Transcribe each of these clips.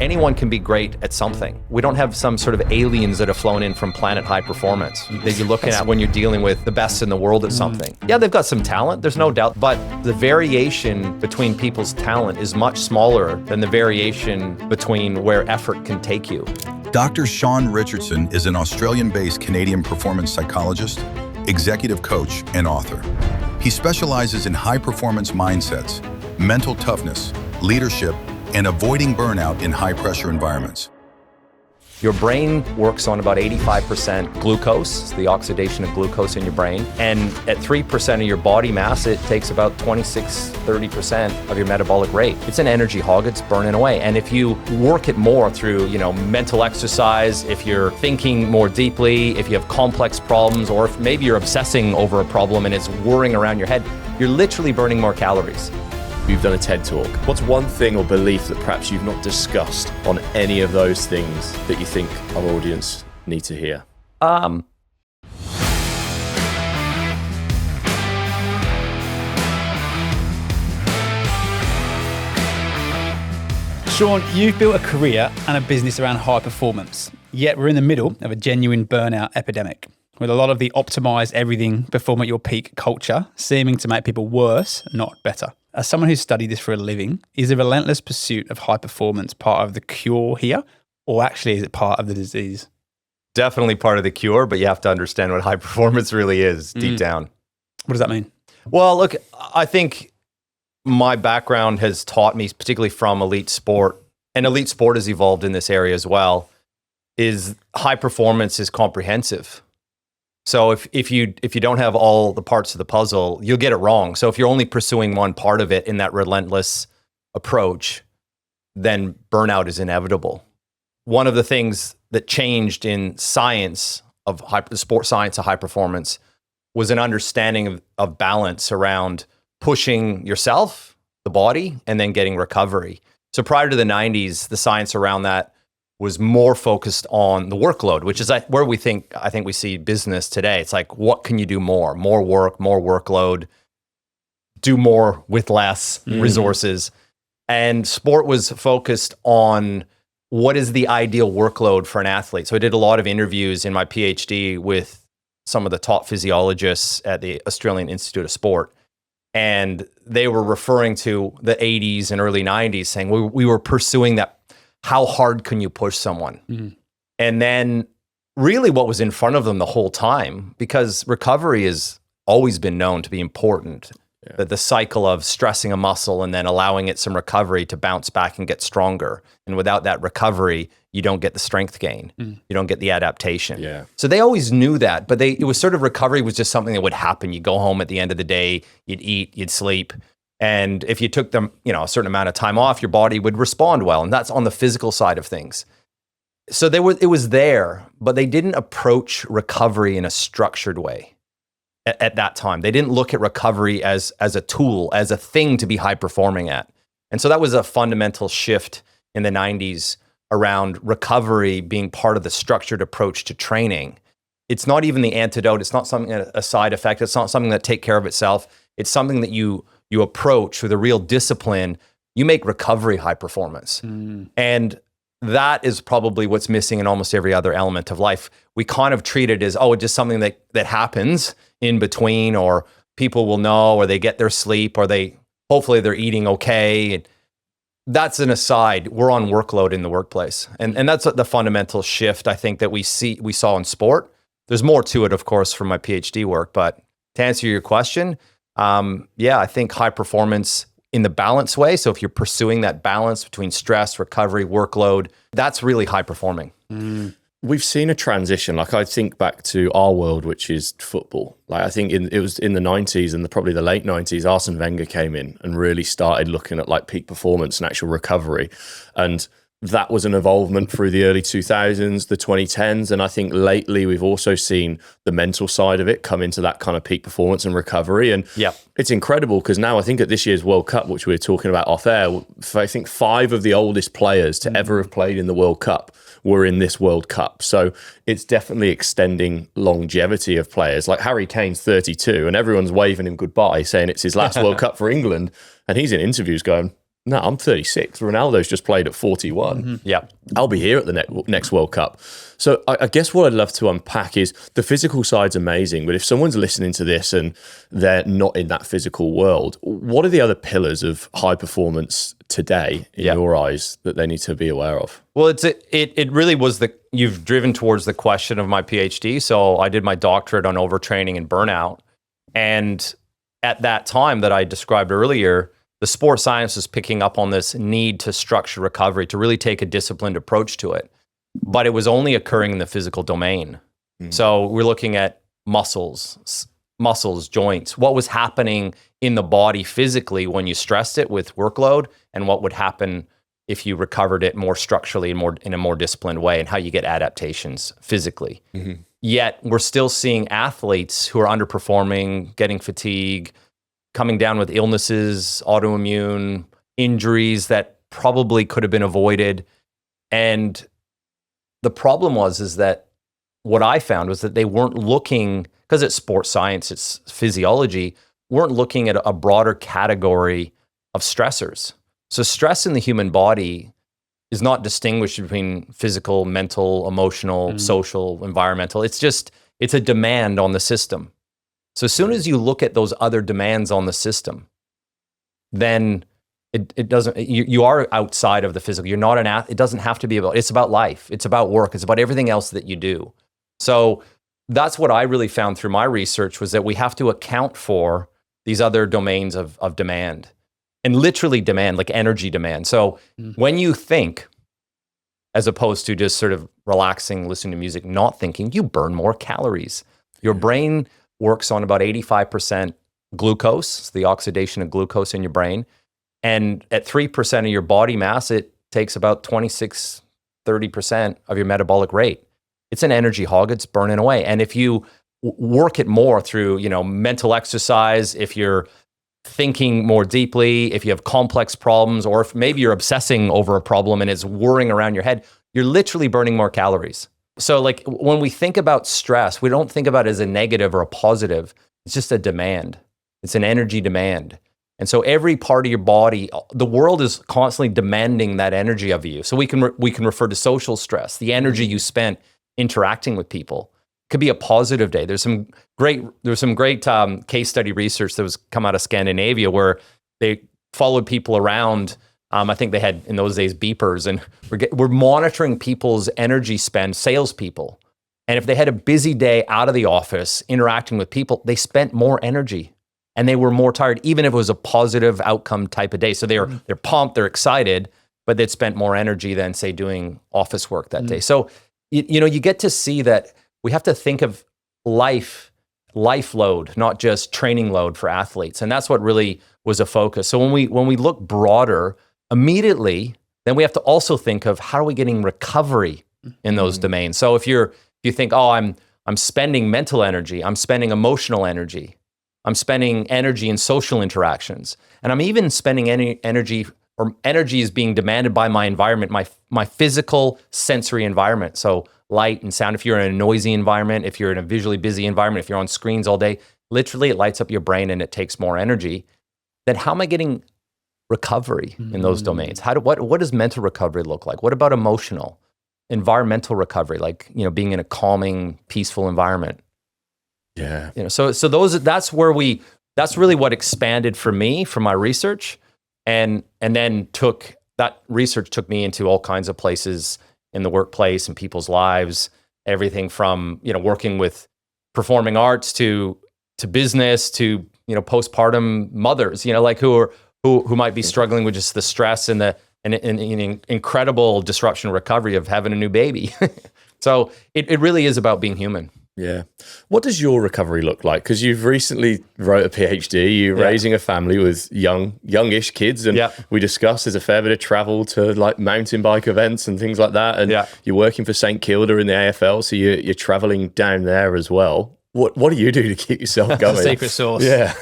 Anyone can be great at something. We don't have some sort of aliens that have flown in from planet high performance that you're looking at when you're dealing with the best in the world at something. Yeah, they've got some talent, there's no doubt, but the variation between people's talent is much smaller than the variation between where effort can take you. Dr. Sean Richardson is an Australian-based Canadian performance psychologist, executive coach, and author. He specializes in high-performance mindsets, mental toughness, leadership, and avoiding burnout in high-pressure environments. Your brain works on about 85% glucose, the oxidation of glucose in your brain. And at 3% of your body mass, it takes about 26-30% of your metabolic rate. It's an energy hog, it's burning away. And if you work it more through, mental exercise, if you're thinking more deeply, if you have complex problems, or if maybe you're obsessing over a problem and it's whirring around your head, you're literally burning more calories. You've done a TED Talk. What's one thing or belief that perhaps you've not discussed on any of those things that you think our audience need to hear? Sean, you've built a career and a business around high performance, yet we're in the middle of a genuine burnout epidemic, with a lot of the optimize everything, perform at your peak culture seeming to make people worse, not better. As someone who's studied this for a living, is a relentless pursuit of high performance part of the cure here, or actually is it part of the disease? Definitely part of the cure, but you have to understand what high performance really is deep down. What does that mean? Well, look, I think my background has taught me, particularly from elite sport, and elite sport has evolved in this area as well, is high performance is comprehensive. So if you don't have all the parts of the puzzle, you'll get it wrong. So if you're only pursuing one part of it in that relentless approach, then burnout is inevitable. One of the things that changed in science of sport science of high performance was an understanding of balance around pushing yourself, the body, and then getting recovery. So prior to the 90s, the science around that was more focused on the workload, which is where I think we see business today. It's like, what can you do more? More work, more workload, do more with less resources. And sport was focused on what is the ideal workload for an athlete. So I did a lot of interviews in my PhD with some of the top physiologists at the Australian Institute of Sport. And they were referring to the 80s and early 90s, saying we were pursuing that. How hard can you push someone? And then really what was in front of them the whole time, because recovery has always been known to be important, that the cycle of stressing a muscle and then allowing it some recovery to bounce back and get stronger. And without that recovery, you don't get the strength gain. You don't get the adaptation. Yeah. So they always knew that, but it was sort of recovery was just something that would happen. You go home at the end of the day, you'd eat, you'd sleep. And if you took them, a certain amount of time off, your body would respond well. And that's on the physical side of things. So it was there, but they didn't approach recovery in a structured way at that time. They didn't look at recovery as a tool, as a thing to be high performing at. And so that was a fundamental shift in the 90s around recovery being part of the structured approach to training. It's not even the antidote. It's not something, a side effect. It's not something that take care of itself. It's something that you approach with a real discipline. You make recovery high performance. And that is probably what's missing in almost every other element of life. We kind of treat it as, it's just something that happens in between, or people will know, or they get their sleep, or hopefully they're eating okay. And that's an aside. We're on workload in the workplace. And that's the fundamental shift I think that we saw in sport. There's more to it, of course, from my PhD work, but to answer your question, I think high performance in the balance way. So if you're pursuing that balance between stress, recovery, workload, that's really high performing. We've seen a transition. Like I think back to our world, which is football. Like I think it was in the 90s and probably the late 90s, Arsene Wenger came in and really started looking at like peak performance and actual recovery. And that was an evolvement through the early 2000s, the 2010s. And I think lately we've also seen the mental side of it come into that kind of peak performance and recovery. And it's incredible because now I think at this year's World Cup, which we were talking about off air, I think 5 of the oldest players to ever have played in the World Cup were in this World Cup. So it's definitely extending longevity of players. Like Harry Kane's 32 and everyone's waving him goodbye saying it's his last World Cup for England. And he's in interviews going, No, I'm 36. Ronaldo's just played at 41. Yeah. I'll be here at the next World Cup. So I guess what I'd love to unpack is the physical side's amazing, but if someone's listening to this and they're not in that physical world, what are the other pillars of high performance today in your eyes that they need to be aware of? Well, it really was you've driven towards the question of my PhD. So I did my doctorate on overtraining and burnout. And at that time that I described earlier, the sports science is picking up on this need to structure recovery, to really take a disciplined approach to it. But it was only occurring in the physical domain. So we're looking at muscles, joints, what was happening in the body physically when you stressed it with workload, and what would happen if you recovered it more structurally and in a more disciplined way, and how you get adaptations physically. Yet we're still seeing athletes who are underperforming, getting fatigue, coming down with illnesses, autoimmune injuries that probably could have been avoided. And the problem is that what I found was that they weren't looking, because it's sports science, it's physiology, weren't looking at a broader category of stressors. So stress in the human body is not distinguished between physical, mental, emotional, social, environmental. It's a demand on the system. So as soon as you look at those other demands on the system, then it doesn't, you are outside of the physical. You're not it doesn't have to be it's about life. It's about work. It's about everything else that you do. So that's what I really found through my research, was that we have to account for these other domains of demand, and literally demand, like energy demand. So when you think, as opposed to just sort of relaxing, listening to music, not thinking, you burn more calories. Your brain works on about 85% glucose, the oxidation of glucose in your brain. And at 3% of your body mass, it takes about 26, 30% of your metabolic rate. It's an energy hog, it's burning away. And if you work it more through, mental exercise, if you're thinking more deeply, if you have complex problems, or if maybe you're obsessing over a problem and it's whirring around your head, you're literally burning more calories. So like when we think about stress, we don't think about it as a negative or a positive. It's just a demand. It's an energy demand. And so every part of your body, the world is constantly demanding that energy of you. So we can refer to social stress, the energy you spent interacting with people. It could be a positive day. There's some great case study research that was come out of Scandinavia where they followed people around. I think they had in those days beepers, and we're monitoring people's energy spend, salespeople. And if they had a busy day out of the office interacting with people, they spent more energy and they were more tired, even if it was a positive outcome type of day. So they're pumped, they're excited, but they'd spent more energy than, say, doing office work that day. So you get to see that we have to think of life load, not just training load for athletes. And that's what really was a focus. So when we look broader, immediately, then we have to also think of how are we getting recovery in those domains. So if you think, oh, I'm spending mental energy, I'm spending emotional energy, I'm spending energy in social interactions, and I'm even spending any energy, or energy is being demanded by my environment, my physical sensory environment. So light and sound, if you're in a noisy environment, if you're in a visually busy environment, if you're on screens all day, literally it lights up your brain and it takes more energy. Then how am I getting recovery in those domains? What does mental recovery look like? What about emotional, environmental recovery, like being in a calming, peaceful environment? Yeah. So that's really what expanded for me from my research, and then that research took me into all kinds of places in the workplace and people's lives, everything from working with performing arts to business to postpartum mothers, like who might be struggling with just the stress and the incredible disruption recovery of having a new baby. So it really is about being human. Yeah. What does your recovery look like? Because you've recently wrote a PhD, you're raising a family with youngish kids, and we discussed there's a fair bit of travel to like mountain bike events and things like that. And you're working for St Kilda in the AFL, so you're traveling down there as well. What do you do to keep yourself going? Secret sauce. Yeah.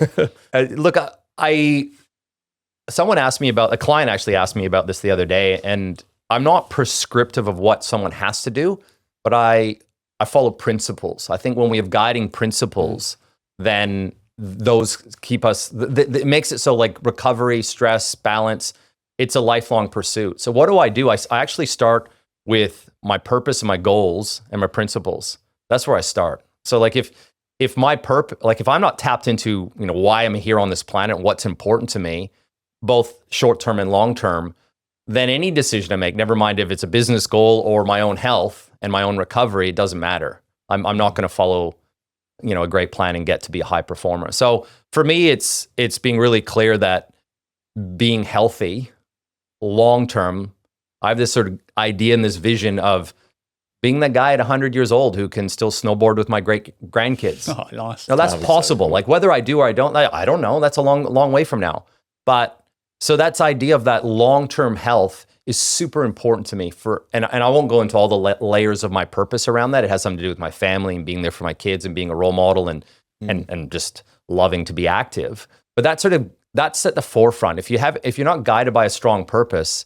Look, a client actually asked me about this the other day, and I'm not prescriptive of what someone has to do, but I follow principles. I think when we have guiding principles, then those keep us, it makes it so like recovery, stress, balance, it's a lifelong pursuit. So what do? I actually start with my purpose and my goals and my principles. That's where I start. So like if my purpose, like if I'm not tapped into, why I'm here on this planet, what's important to me, both short-term and long-term, then any decision I make, never mind if it's a business goal or my own health and my own recovery, it doesn't matter. I'm not going to follow, a great plan and get to be a high performer. So for me, it's being really clear that being healthy long-term, I have this sort of idea and this vision of being that guy at 100 years old who can still snowboard with my great grandkids. Oh, nice. Now that's possible. So cool. Like whether I do or I don't know. That's a long way from now. But so that's idea of that long-term health is super important to me and I won't go into all the layers of my purpose around that. It has something to do with my family and being there for my kids and being a role model and just loving to be active. But that's at the forefront. If you're not guided by a strong purpose,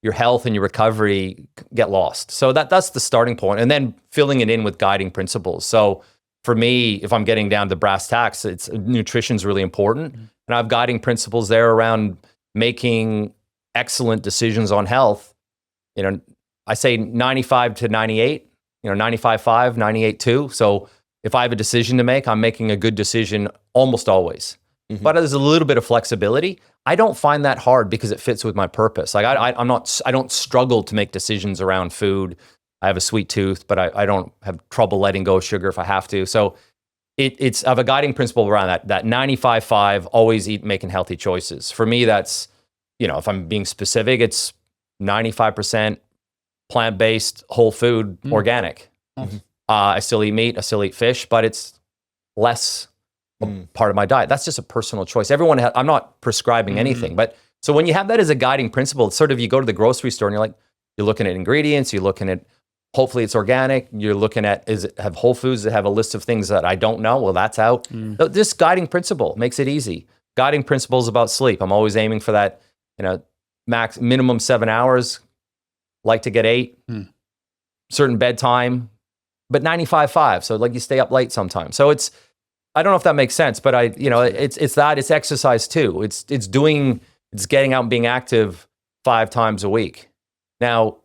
your health and your recovery get lost. So that's the starting point. And then filling it in with guiding principles. So for me, if I'm getting down to brass tacks, nutrition's really important. And I have guiding principles there around making excellent decisions on health. I say 95 to 98, 95.5, 98.2. So if I have a decision to make, I'm making a good decision almost always. Mm-hmm. But there's a little bit of flexibility. I don't find that hard because it fits with my purpose. Like I don't struggle to make decisions around food. I have a sweet tooth, but I don't have trouble letting go of sugar if I have to. So I have a guiding principle around that 95.5, always making healthy choices. For me, that's, if I'm being specific, it's 95% plant-based, whole food, organic. Mm-hmm. I still eat meat, I still eat fish, but it's less part of my diet. That's just a personal choice. I'm not prescribing anything, but so when you have that as a guiding principle, it's sort of, you go to the grocery store and you're looking at ingredients, you're looking at, hopefully it's organic, you're looking at, have Whole Foods that have a list of things that I don't know? Well, that's out. This guiding principle makes it easy. Guiding principles about sleep. I'm always aiming for that, minimum 7 hours, like to get 8, certain bedtime, but 95.5. So like you stay up late sometimes. So I don't know if that makes sense, but it's exercise too. It's getting out and being active 5 times a week. Now,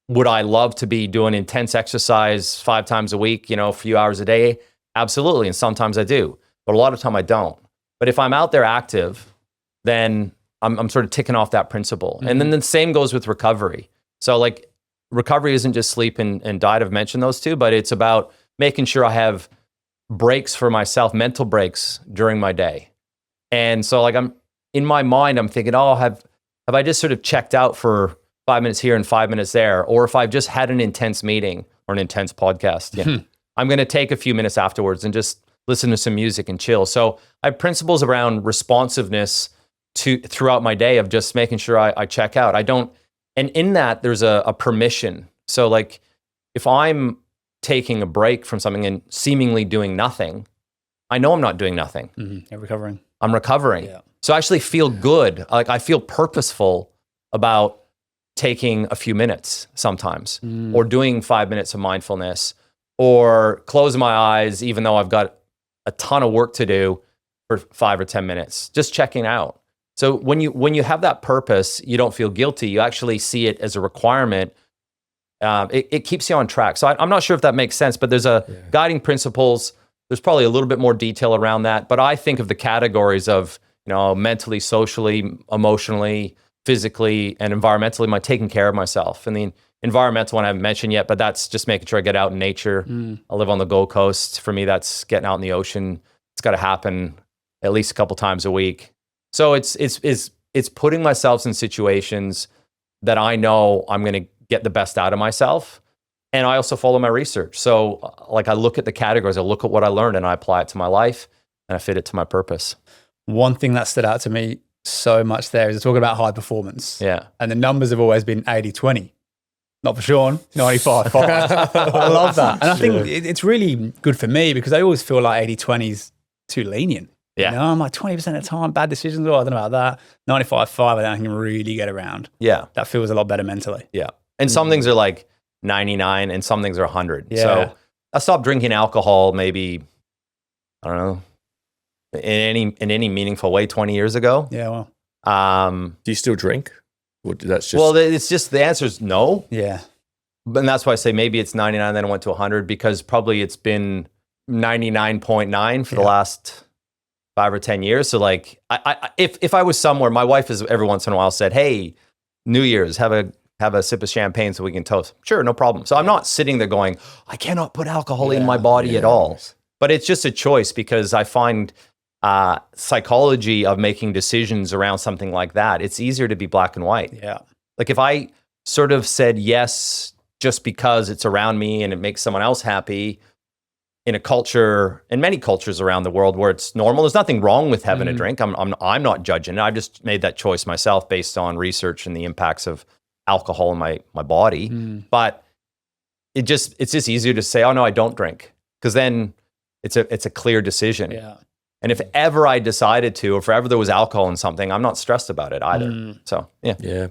would I love to be doing intense exercise 5 times a week, a few hours a day? Absolutely. And sometimes I do, but a lot of time I don't. But if I'm out there active, then I'm sort of ticking off that principle. Mm-hmm. And then the same goes with recovery. So like recovery isn't just sleep and diet. I've mentioned those two, but it's about making sure I have breaks for myself, mental breaks during my day. And so like I'm in my mind, I'm thinking, have I just sort of checked out for 5 minutes here and 5 minutes there? Or if I've just had an intense meeting or an intense podcast, I'm going to take a few minutes afterwards and just listen to some music and chill. So I have principles around responsiveness throughout my day of just making sure I check out. And in that there's a permission. So like if I'm taking a break from something and seemingly doing nothing, I know I'm not doing nothing. You're recovering. I'm recovering. Yeah. So I actually feel good. Like I feel purposeful about taking a few minutes sometimes, or doing 5 minutes of mindfulness, or closing my eyes, even though I've got a ton of work to do, for 5 or 10 minutes, just checking out. So when you have that purpose, you don't feel guilty. You actually see it as a requirement. It keeps you on track. So I'm not sure if that makes sense, but there's guiding principles. There's probably a little bit more detail around that, but I think of the categories of, mentally, socially, emotionally, physically, and environmentally, am I taking care of myself? And the environmental one I haven't mentioned yet, but that's just making sure I get out in nature. I live on the Gold Coast. For me, that's getting out in the ocean. It's got to happen at least a couple times a week. So it's putting myself in situations that I know I'm going to get the best out of myself. And I also follow my research. So like I look at the categories, I look at what I learned and I apply it to my life and I fit it to my purpose. One thing that stood out to me so much there is talking about high performance. Yeah. And the numbers have always been 80-20. Not for Sean, 95-5. I love that. And I think it's really good for me because I always feel like 80-20 is too lenient. Yeah. I'm like 20% of the time, bad decisions. I don't know about that. 95-5, I don't think I can really get around. Yeah. That feels a lot better mentally. Yeah. And some things are like 99 and some things are 100. Yeah. So I stopped drinking alcohol maybe, I don't know, in any meaningful way 20 years ago. Yeah, well. Do you still drink? That's just Well, it's just the answer is no. Yeah. And that's why I say maybe it's 99, then it went to 100, because probably it's been 99.9 for the last 5 or 10 years. So like, if I was somewhere, my wife has every once in a while said, hey, New Year's, have a sip of champagne so we can toast. Sure, no problem. So I'm not sitting there going, I cannot put alcohol in my body at all. But it's just a choice, because I find psychology of making decisions around something like that, it's easier to be black and white. Yeah. Like if I sort of said yes just because it's around me and it makes someone else happy, in a culture, in many cultures around the world where it's normal, there's nothing wrong with having a drink. I'm not judging it. I just made that choice myself based on research and the impacts of alcohol in my body. But it's just easier to say, oh no, I don't drink, because then it's a clear decision. Yeah. And if ever I decided to, or if ever there was alcohol in something, I'm not stressed about it either. So yeah. Yeah.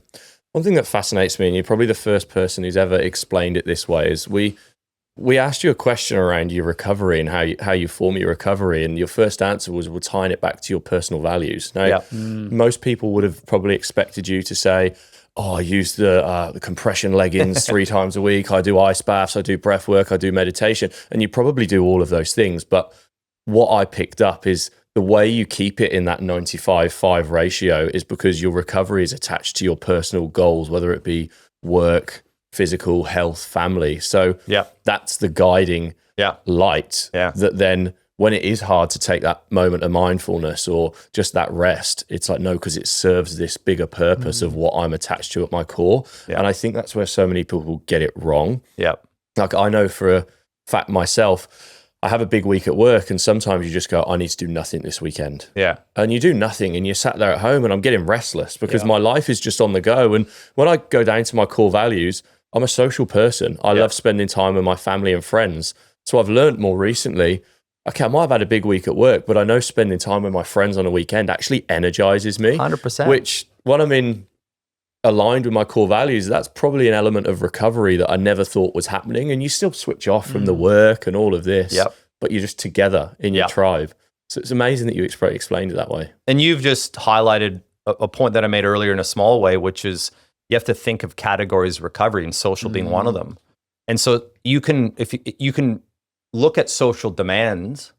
One thing that fascinates me, and you're probably the first person who's ever explained it this way, is we asked you a question around your recovery and how you form your recovery, and your first answer was we're tying it back to your personal values. Now, most people would have probably expected you to say, oh, I use the compression leggings 3 times a week, I do ice baths, I do breath work, I do meditation, and you probably do all of those things. But what I picked up is the way you keep it in that 95-5 ratio is because your recovery is attached to your personal goals, whether it be work, physical, health, family. So that's the guiding light that then when it is hard to take that moment of mindfulness or just that rest, it's like, no, because it serves this bigger purpose of what I'm attached to at my core. And I think that's where so many people get it wrong. Like I know for a fact myself, I have a big week at work, and sometimes you just go, I need to do nothing this weekend. And you do nothing, and you're sat there at home, and I'm getting restless because my life is just on the go. And when I go down to my core values, I'm a social person. I love spending time with my family and friends. So I've learned more recently, okay, I might have had a big week at work, but I know spending time with my friends on a weekend actually energizes me. 100%. Which, when I'm aligned with my core values, that's probably an element of recovery that I never thought was happening. And you still switch off from the work and all of this, but you're just together in your tribe. So it's amazing that you explained it that way. And you've just highlighted a point that I made earlier in a small way, which is you have to think of categories of recovery, and social being one of them. And so you can look at social demands.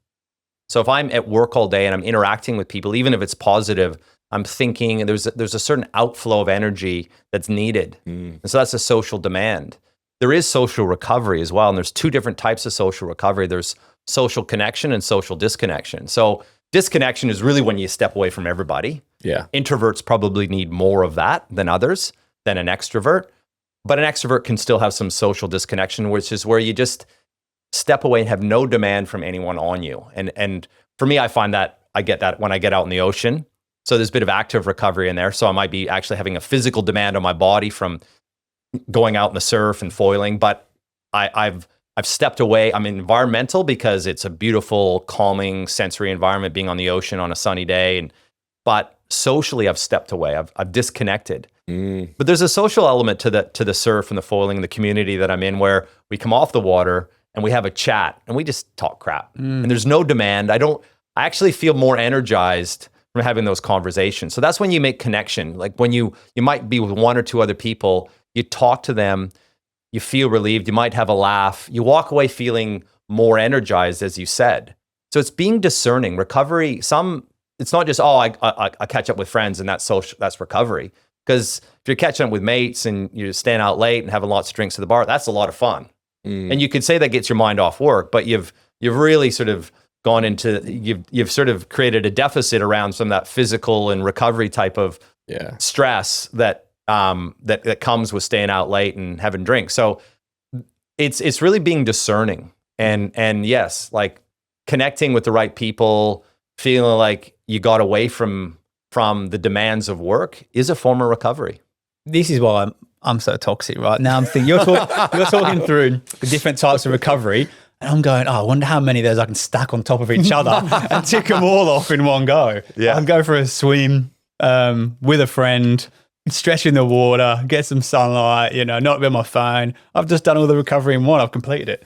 So if I'm at work all day and I'm interacting with people, even if it's positive, I'm thinking, and there's a certain outflow of energy that's needed. And so that's a social demand. There is social recovery as well. And there's 2 different types of social recovery. There's social connection and social disconnection. So disconnection is really when you step away from everybody. Introverts probably need more of that than others, than an extrovert. But an extrovert can still have some social disconnection, which is where you just step away and have no demand from anyone on you. And for me, I find that I get that when I get out in the ocean. So there's a bit of active recovery in there. So I might be actually having a physical demand on my body from going out in the surf and foiling, but I've stepped away. I'm environmental because it's a beautiful, calming, sensory environment being on the ocean on a sunny day. But socially, I've stepped away. I've disconnected. But there's a social element to the surf and the foiling and the community that I'm in, where we come off the water and we have a chat and we just talk crap. And there's no demand. I actually feel more energized from having those conversations. So that's when you make connection. Like when you might be with 1 or 2 other people, you talk to them, you feel relieved, you might have a laugh, you walk away feeling more energized, as you said. So it's being discerning. Recovery, it's not just, I catch up with friends and that's recovery. Because if you're catching up with mates and you're staying out late and having lots of drinks at the bar, that's a lot of fun. And you could say that gets your mind off work, but you've really sort of gone into, you've sort of created a deficit around some of that physical and recovery type of stress that comes with staying out late and having drinks. So it's really being discerning and yes, like connecting with the right people, feeling like you got away from the demands of work is a form of recovery. This is why I'm so toxic right now. I'm thinking you're talking through the different types of recovery. And I'm going, I wonder how many of those I can stack on top of each other and tick them all off in one go. I can go for a swim with a friend, stretch in the water, get some sunlight, not be on my phone. I've just done all the recovery in one. I've completed it.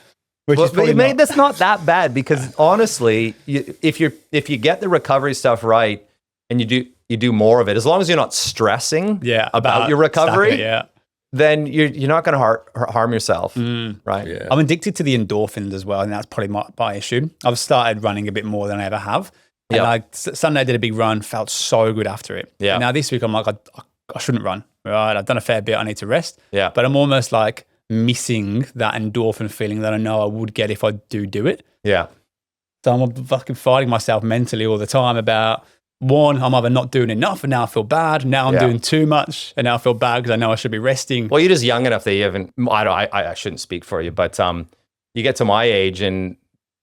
That's not that bad, because honestly, if you get the recovery stuff right and you you do more of it. As long as you're not stressing about your recovery, then you're not going to harm yourself, right? Yeah. I'm addicted to the endorphins as well, and that's probably my issue. I've started running a bit more than I ever have. And like Sunday I did a big run, felt so good after it. Yeah. And now this week I'm like, I shouldn't run, right? I've done a fair bit, I need to rest. Yeah. But I'm almost like missing that endorphin feeling that I know I would get if I do it. Yeah. So I'm fucking fighting myself mentally all the time about, one, I'm either not doing enough and now I feel bad. Now I'm doing too much and now I feel bad because I know I should be resting. Well, you're just young enough that you haven't, I shouldn't speak for you, but you get to my age and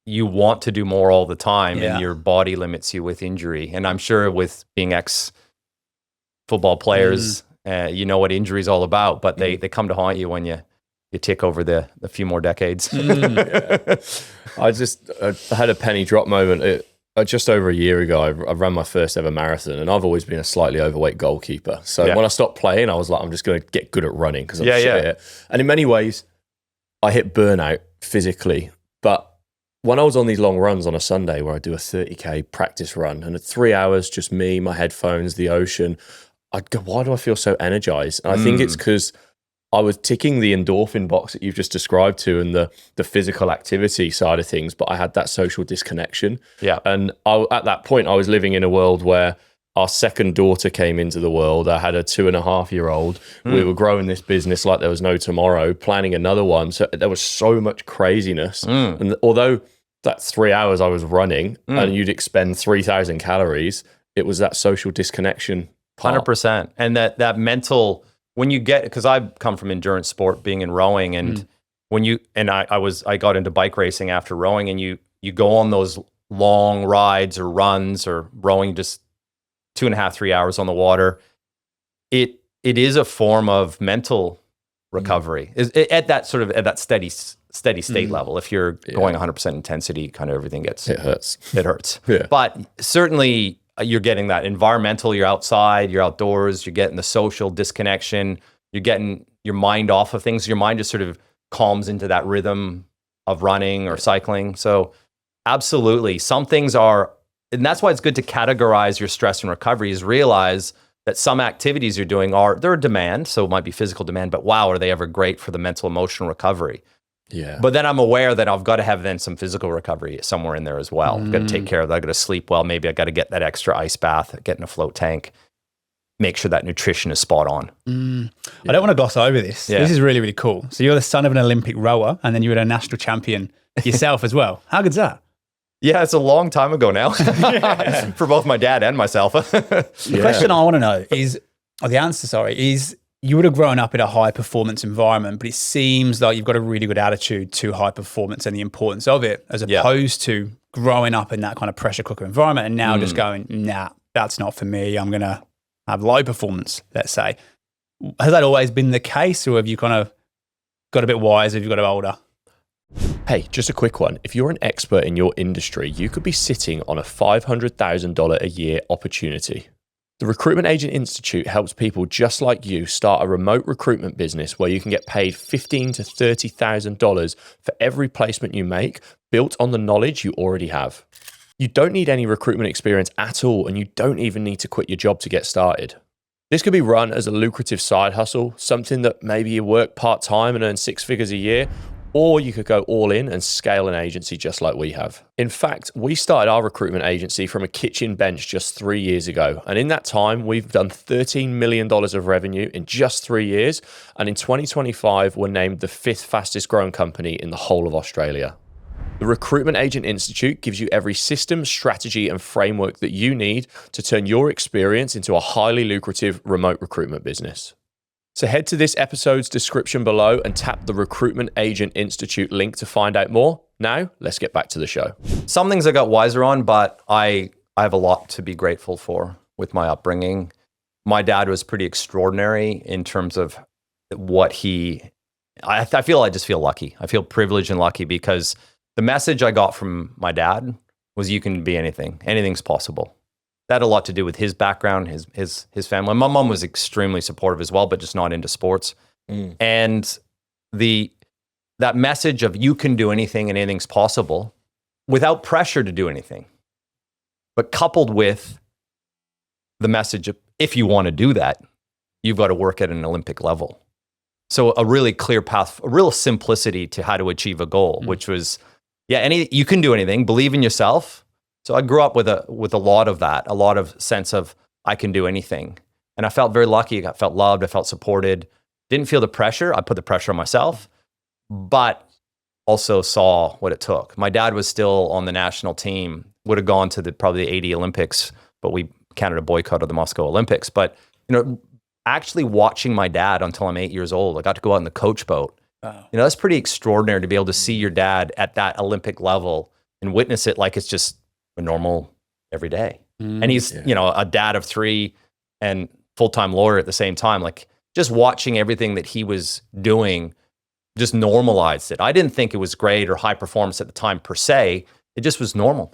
you want to do more all the time and your body limits you with injury. And I'm sure with being ex-football players, you know what injury is all about, but they come to haunt you when you tick over the few more decades. I had a penny drop moment. Just over a year ago, I ran my first ever marathon, and I've always been a slightly overweight goalkeeper. So when I stopped playing, I was like, I'm just going to get good at running because I'm shit at it. And in many ways, I hit burnout physically. But when I was on these long runs on a Sunday where I do a 30K practice run, and at 3 hours, just me, my headphones, the ocean, I'd go, why do I feel so energized? And I think it's because I was ticking the endorphin box that you've just described to and the physical activity side of things, but I had that social disconnection. Yeah. And at that point, I was living in a world where our second daughter came into the world. I had a 2.5-year-old. We were growing this business like there was no tomorrow, planning another one. So there was so much craziness. And although that 3 hours I was running and you'd expend 3,000 calories, it was that social disconnection part. 100%. And that mental... When you get, because I come from endurance sport, being in rowing, and I got into bike racing after rowing, and you go on those long rides or runs or rowing just 2.5, 3 hours on the water. It is a form of mental recovery at that steady state level. If you're going 100% intensity, kind of everything it hurts. It hurts. Yeah. But certainly, you're getting that environmental, you're outside, you're outdoors, you're getting the social disconnection, you're getting your mind off of things. Your mind just sort of calms into that rhythm of running or cycling. So absolutely, some things are, and that's why it's good to categorize your stress and recovery, is realize that some activities you're doing they're a demand, so it might be physical demand, but wow, are they ever great for the mental, emotional recovery? Yeah. But then I'm aware that I've got to have then some physical recovery somewhere in there as well. I've got to take care of that. I've got to sleep well. Maybe I got to get that extra ice bath, get in a float tank, make sure that nutrition is spot on. I don't want to gloss over this. This is really, really cool. So you're the son of an Olympic rower, and then you were a national champion yourself as well. How good's that? Yeah, it's a long time ago now for both my dad and myself. The question I want to know is, you would have grown up in a high performance environment, but it seems like you've got a really good attitude to high performance and the importance of it, as opposed to growing up in that kind of pressure cooker environment and now just going, nah, that's not for me. I'm going to have low performance, let's say. Has that always been the case, or have you kind of got a bit wiser as you got older? Hey, just a quick one. If you're an expert in your industry, you could be sitting on a $500,000 a year opportunity. The Recruitment Agent Institute helps people just like you start a remote recruitment business where you can get paid $15,000 to $30,000 for every placement you make, built on the knowledge you already have. You don't need any recruitment experience at all, and you don't even need to quit your job to get started. This could be run as a lucrative side hustle, something that maybe you work part-time and earn 6 figures a year, or you could go all in and scale an agency just like we have. In fact, we started our recruitment agency from a kitchen bench just 3 years ago. And in that time, we've done $13 million of revenue in just 3 years. And in 2025, we're named the 5th fastest growing company in the whole of Australia. The Recruitment Agent Institute gives you every system, strategy, and framework that you need to turn your experience into a highly lucrative remote recruitment business. So head to this episode's description below and tap the Recruitment Agent Institute link to find out more. Now, let's get back to the show. Some things I got wiser on, but I have a lot to be grateful for with my upbringing. My dad was pretty extraordinary in terms of what I just feel lucky. I feel privileged and lucky because the message I got from my dad was you can be anything. Anything's possible. That had a lot to do with his background, his family. My mom was extremely supportive as well, but just not into sports. And that message of you can do anything and anything's possible without pressure to do anything, but coupled with the message of, if you want to do that, you've got to work at an Olympic level. So a really clear path, a real simplicity to how to achieve a goal, which was, you can do anything, believe in yourself. So I grew up with a lot of that, a lot of sense of I can do anything. And I felt very lucky. I felt loved. I felt supported. Didn't feel the pressure. I put the pressure on myself, but also saw what it took. My dad was still on the national team, would have gone to probably the 80 Olympics, but Canada boycotted the Moscow Olympics. But, actually watching my dad until I'm 8 years old, I got to go out in the coach boat. Wow. That's pretty extraordinary to be able to see your dad at that Olympic level and witness it like it's just a normal every day. And he's, a dad of 3 and full-time lawyer at the same time. Like, just watching everything that he was doing just normalized it. I didn't think it was great or high performance at the time per se. It just was normal.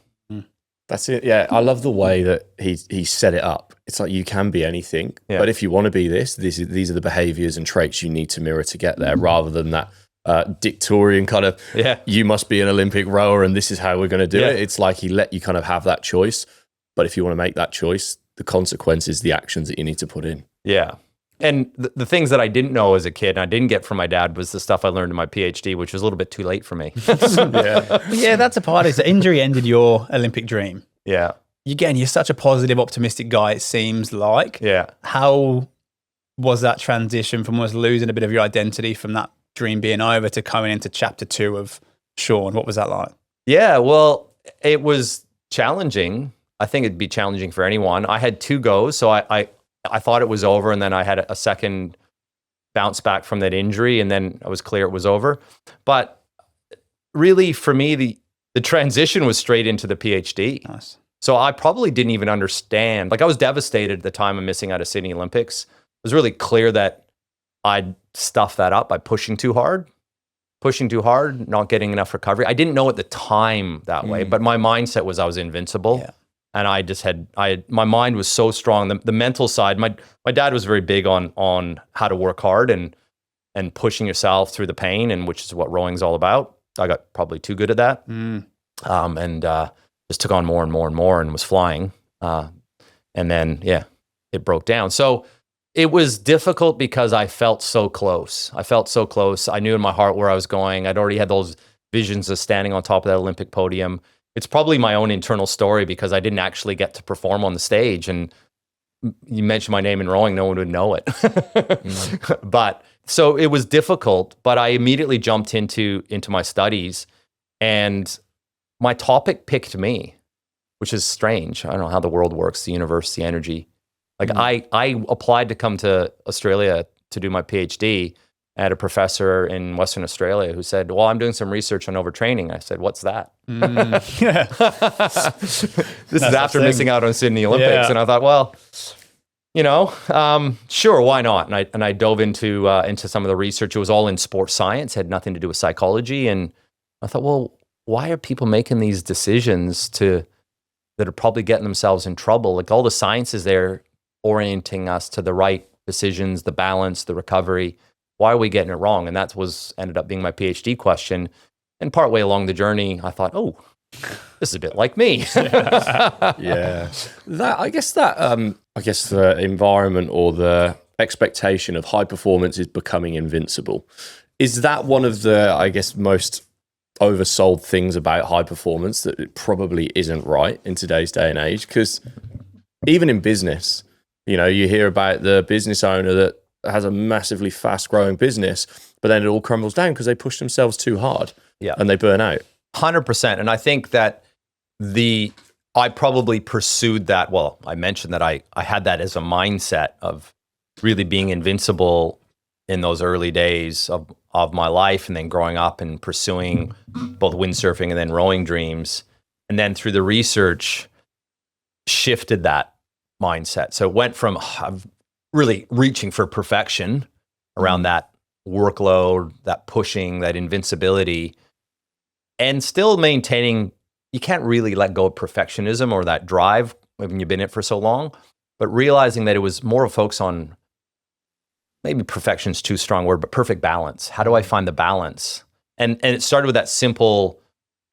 That's it. Yeah. I love the way that he set it up. It's like, you can be anything, but if you want to be these are the behaviors and traits you need to mirror to get there, rather than that dictatorial kind of, you must be an Olympic rower and this is how we're going to do it. It's like he let you kind of have that choice. But if you want to make that choice, the consequence is the actions that you need to put in. Yeah. And the things that I didn't know as a kid and I didn't get from my dad was the stuff I learned in my PhD, which was a little bit too late for me. That's a part of it. The injury ended your Olympic dream. Yeah. Again, you're such a positive, optimistic guy, it seems like. Yeah. How was that transition from almost losing a bit of your identity from that dream being over to coming into chapter 2 of Sean? What was that like? Yeah, well, it was challenging. I think it'd be challenging for anyone. I had 2 goes, so I thought it was over, and then I had a second bounce back from that injury, and then I was clear it was over. But really, for me, the transition was straight into the PhD. Nice. So I probably didn't even understand. Like, I was devastated at the time of missing out of Sydney Olympics. It was really clear that I'd stuffed that up by pushing too hard, not getting enough recovery. I didn't know at the time that way, but my mindset was I was invincible. Yeah. And I just my mind was so strong. The mental side, my dad was very big on how to work hard and pushing yourself through the pain, and which is what rowing's all about. I got probably too good at that. And just took on more and more and more and was flying. And then, it broke down. So it was difficult because I felt so close. I knew in my heart where I was going. I'd already had those visions of standing on top of that Olympic podium. It's probably my own internal story because I didn't actually get to perform on the stage. And you mentioned my name in rowing, no one would know it. But so it was difficult, but I immediately jumped into my studies, and my topic picked me, which is strange. I don't know how the world works, the universe, the energy. Like I applied to come to Australia to do my PhD. I had a professor in Western Australia who said, well, I'm doing some research on overtraining. I said, what's that? This is after missing out on Sydney Olympics. Yeah. And I thought, well, sure, why not? And I dove into some of the research. It was all in sports science, had nothing to do with psychology. And I thought, well, why are people making these decisions that are probably getting themselves in trouble? Like, all the science is there orienting us to the right decisions, the balance, the recovery. Why are we getting it wrong? And that ended up being my PhD question. And partway along the journey, I thought, oh, this is a bit like me. Yeah. I guess the environment or the expectation of high performance is becoming invincible. Is that one of the, I guess, most oversold things about high performance, that it probably isn't right in today's day and age? Because even in business, you hear about the business owner that has a massively fast growing business, but then it all crumbles down because they push themselves too hard and they burn out. 100%. And I think that I probably pursued that. Well, I mentioned that I had that as a mindset of really being invincible in those early days of my life, and then growing up and pursuing both windsurfing and then rowing dreams. And then through the research, shifted that mindset. So it went from really reaching for perfection around that workload, that pushing, that invincibility, and still maintaining, you can't really let go of perfectionism or that drive when you've been in it for so long, but realizing that it was more of a focus on, maybe perfection's too strong word, but perfect balance. How do I find the balance? And it started with that simple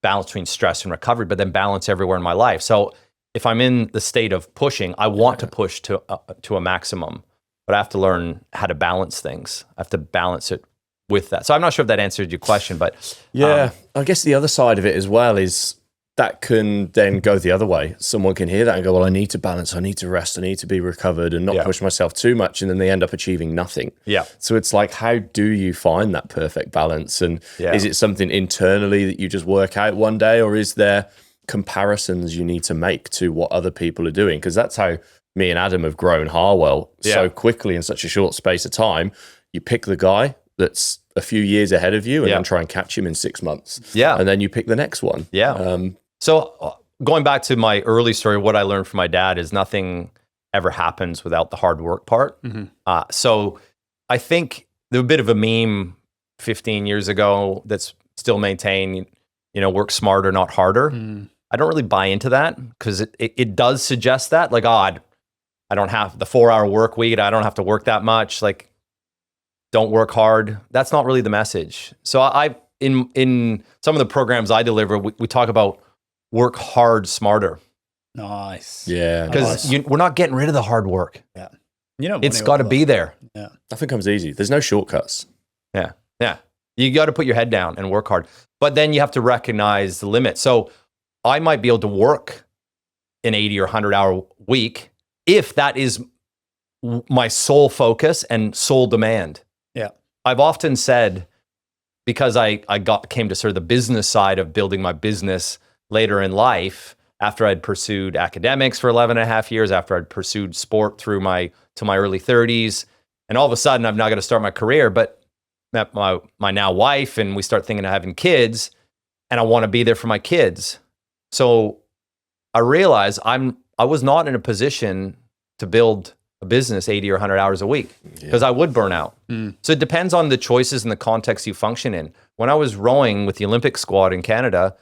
balance between stress and recovery, but then balance everywhere in my life. So if I'm in the state of pushing, I want to push to a maximum, but I have to learn how to balance things. I have to balance it with that. So I'm not sure if that answered your question, but I guess the other side of it as well is that can then go the other way. Someone can hear that and go, well, I need to balance, I need to rest, I need to be recovered and not push myself too much. And then they end up achieving nothing. Yeah. So it's like, how do you find that perfect balance? And is it something internally that you just work out one day, or is there comparisons you need to make to what other people are doing? Because that's how me and Adam have grown Harwell so quickly in such a short space of time. You pick the guy that's a few years ahead of you and then try and catch him in 6 months. Yeah. And then you pick the next one. Yeah. So going back to my early story, what I learned from my dad is nothing ever happens without the hard work part. So I think there was a bit of a meme 15 years ago that's still maintained, work smarter, not harder. I don't really buy into that because it does suggest that, like, I don't have the 4-hour work week. I don't have to work that much. Like, don't work hard. That's not really the message. So in some of the programs I deliver, we talk about work hard, smarter. Nice. Yeah. Because we're not getting rid of the hard work. Yeah. It's got to be there. Yeah. Nothing comes easy. There's no shortcuts. Yeah. Yeah. You got to put your head down and work hard. But then you have to recognize the limit. So I might be able to work an 80 or 100-hour week if that is my sole focus and sole demand. Yeah. I've often said, because I came to sort of the business side of building my business later in life, after I'd pursued academics for 11 and a half years, after I'd pursued sport to my early 30s, and all of a sudden I'm now going to start my career, but met my now wife, and we start thinking of having kids, and I want to be there for my kids. So I realized I was not in a position to build a business 80 or 100 hours a week because I would burn out. So it depends on the choices and the context you function in. When I was rowing with the Olympic squad in Canada,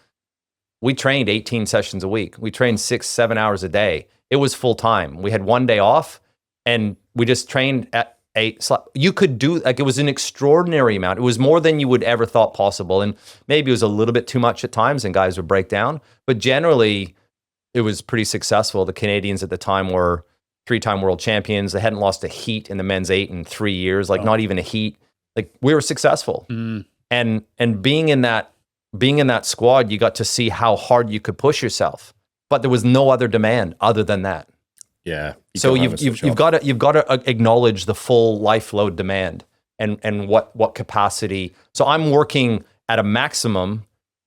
we trained 18 sessions a week. We trained 6-7 hours a day. It was full time. We had one day off and we just trained at 8. You could do, like, it was an extraordinary amount. It was more than you would ever thought possible. And maybe it was a little bit too much at times and guys would break down. But generally, it was pretty successful. The Canadians at the time were 3-time world champions. They hadn't lost a heat in the men's 8 in 3 years, like not even a heat. Like, we were successful. And being in that squad, you got to see how hard you could push yourself. But there was no other demand other than that. Yeah. So you've got to acknowledge the full life load demand and what capacity. So I'm working at a maximum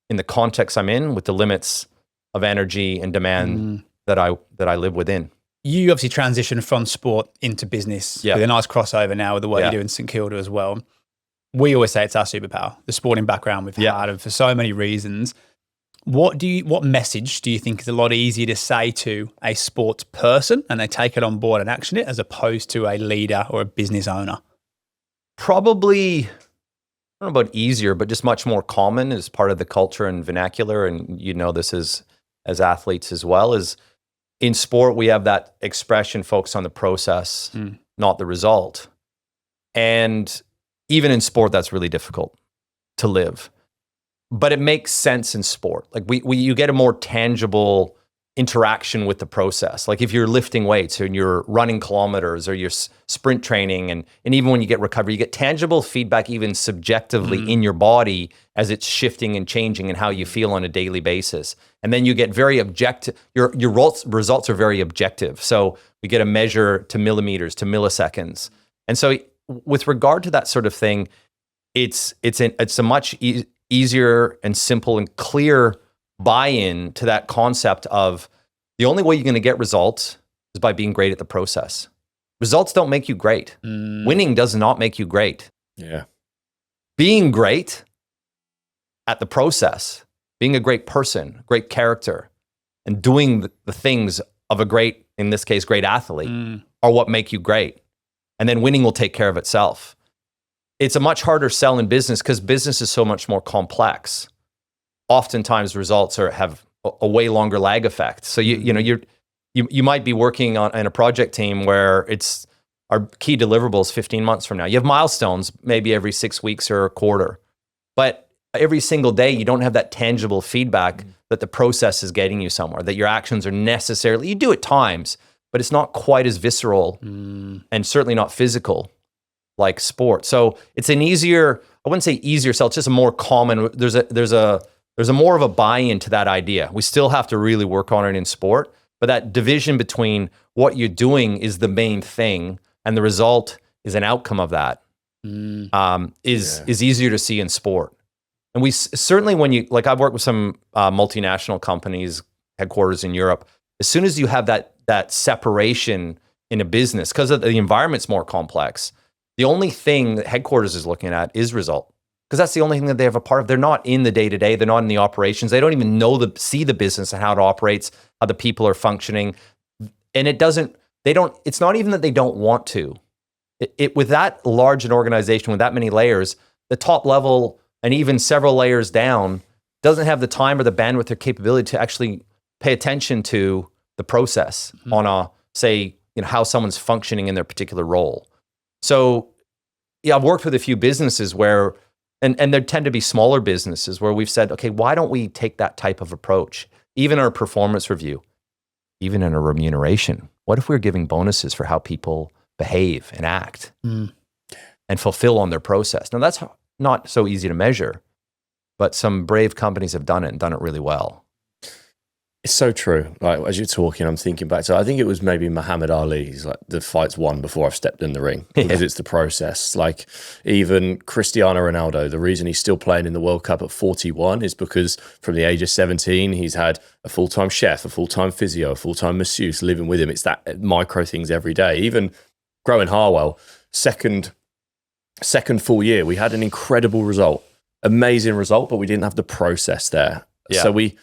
in the context I'm in with the limits of energy and demand that I live within. You obviously transitioned from sport into business with a nice crossover now with the work you do in St Kilda as well. We always say it's our superpower, the sporting background we've had, and for so many reasons. What message do you think is a lot easier to say to a sports person and they take it on board and action it, as opposed to a leader or a business owner? Probably, I don't know about easier, but just much more common as part of the culture and vernacular. And this as athletes as well, is in sport, we have that expression focused on the process, not the result. And even in sport, that's really difficult to live. But it makes sense in sport. Like you get a more tangible interaction with the process. Like if you're lifting weights and you're running kilometers or you're sprint training, and even when you get recovery, you get tangible feedback even subjectively in your body as it's shifting and changing and how you feel on a daily basis. And then you get very objective, your results are very objective. So we get a measure to millimeters, to milliseconds. And so with regard to that sort of thing, it's a much easier and simple and clear buy-in to that concept of the only way you're going to get results is by being great at the process. Results don't make you great. Winning does not make you great. Yeah. Being great at the process, being a great person, great character, and doing the things of a great, in this case, great athlete are what make you great. And then winning will take care of itself. It's a much harder sell in business because business is so much more complex. Oftentimes results have a way longer lag effect. So you might be working in a project team where our key deliverables 15 months from now. You have milestones maybe every 6 weeks or a quarter. But every single day you don't have that tangible feedback that the process is getting you somewhere, that your actions are necessarily, you do at times, but it's not quite as visceral and certainly not physical like sport. So it's an easier, I wouldn't say easier sell, it's just a more common, there's a more of a buy-in to that idea. We still have to really work on it in sport, but that division between what you're doing is the main thing and the result is an outcome of that is easier to see in sport. And we certainly, when you, like I've worked with some multinational companies, headquarters in Europe, as soon as you have that separation in a business, because the environment's more complex, the only thing that headquarters is looking at is result. Because that's the only thing that they have a part of. They're not in the day-to-day. They're not in the operations. They don't even see the business and how it operates, how the people are functioning. And it's not even that they don't want to. With that large an organization, with that many layers, the top level and even several layers down doesn't have the time or the bandwidth or capability to actually pay attention to the process on how someone's functioning in their particular role. So yeah, I've worked with a few businesses where, and there tend to be smaller businesses where we've said, okay, why don't we take that type of approach? Even our performance review, even in a remuneration. What if we're giving bonuses for how people behave and act and fulfill on their process? Now that's not so easy to measure, but some brave companies have done it and done it really well. It's so true. Like as you're talking, I'm thinking back to, I think it was maybe Muhammad Ali. He's like, the fight's won before I've stepped in the ring, because it's the process. Like even Cristiano Ronaldo, the reason he's still playing in the World Cup at 41 is because from the age of 17, he's had a full-time chef, a full-time physio, a full-time masseuse living with him. It's that micro things every day. Even growing Harwell, second full year, we had an incredible result, amazing result, but we didn't have the process there. Yeah. So we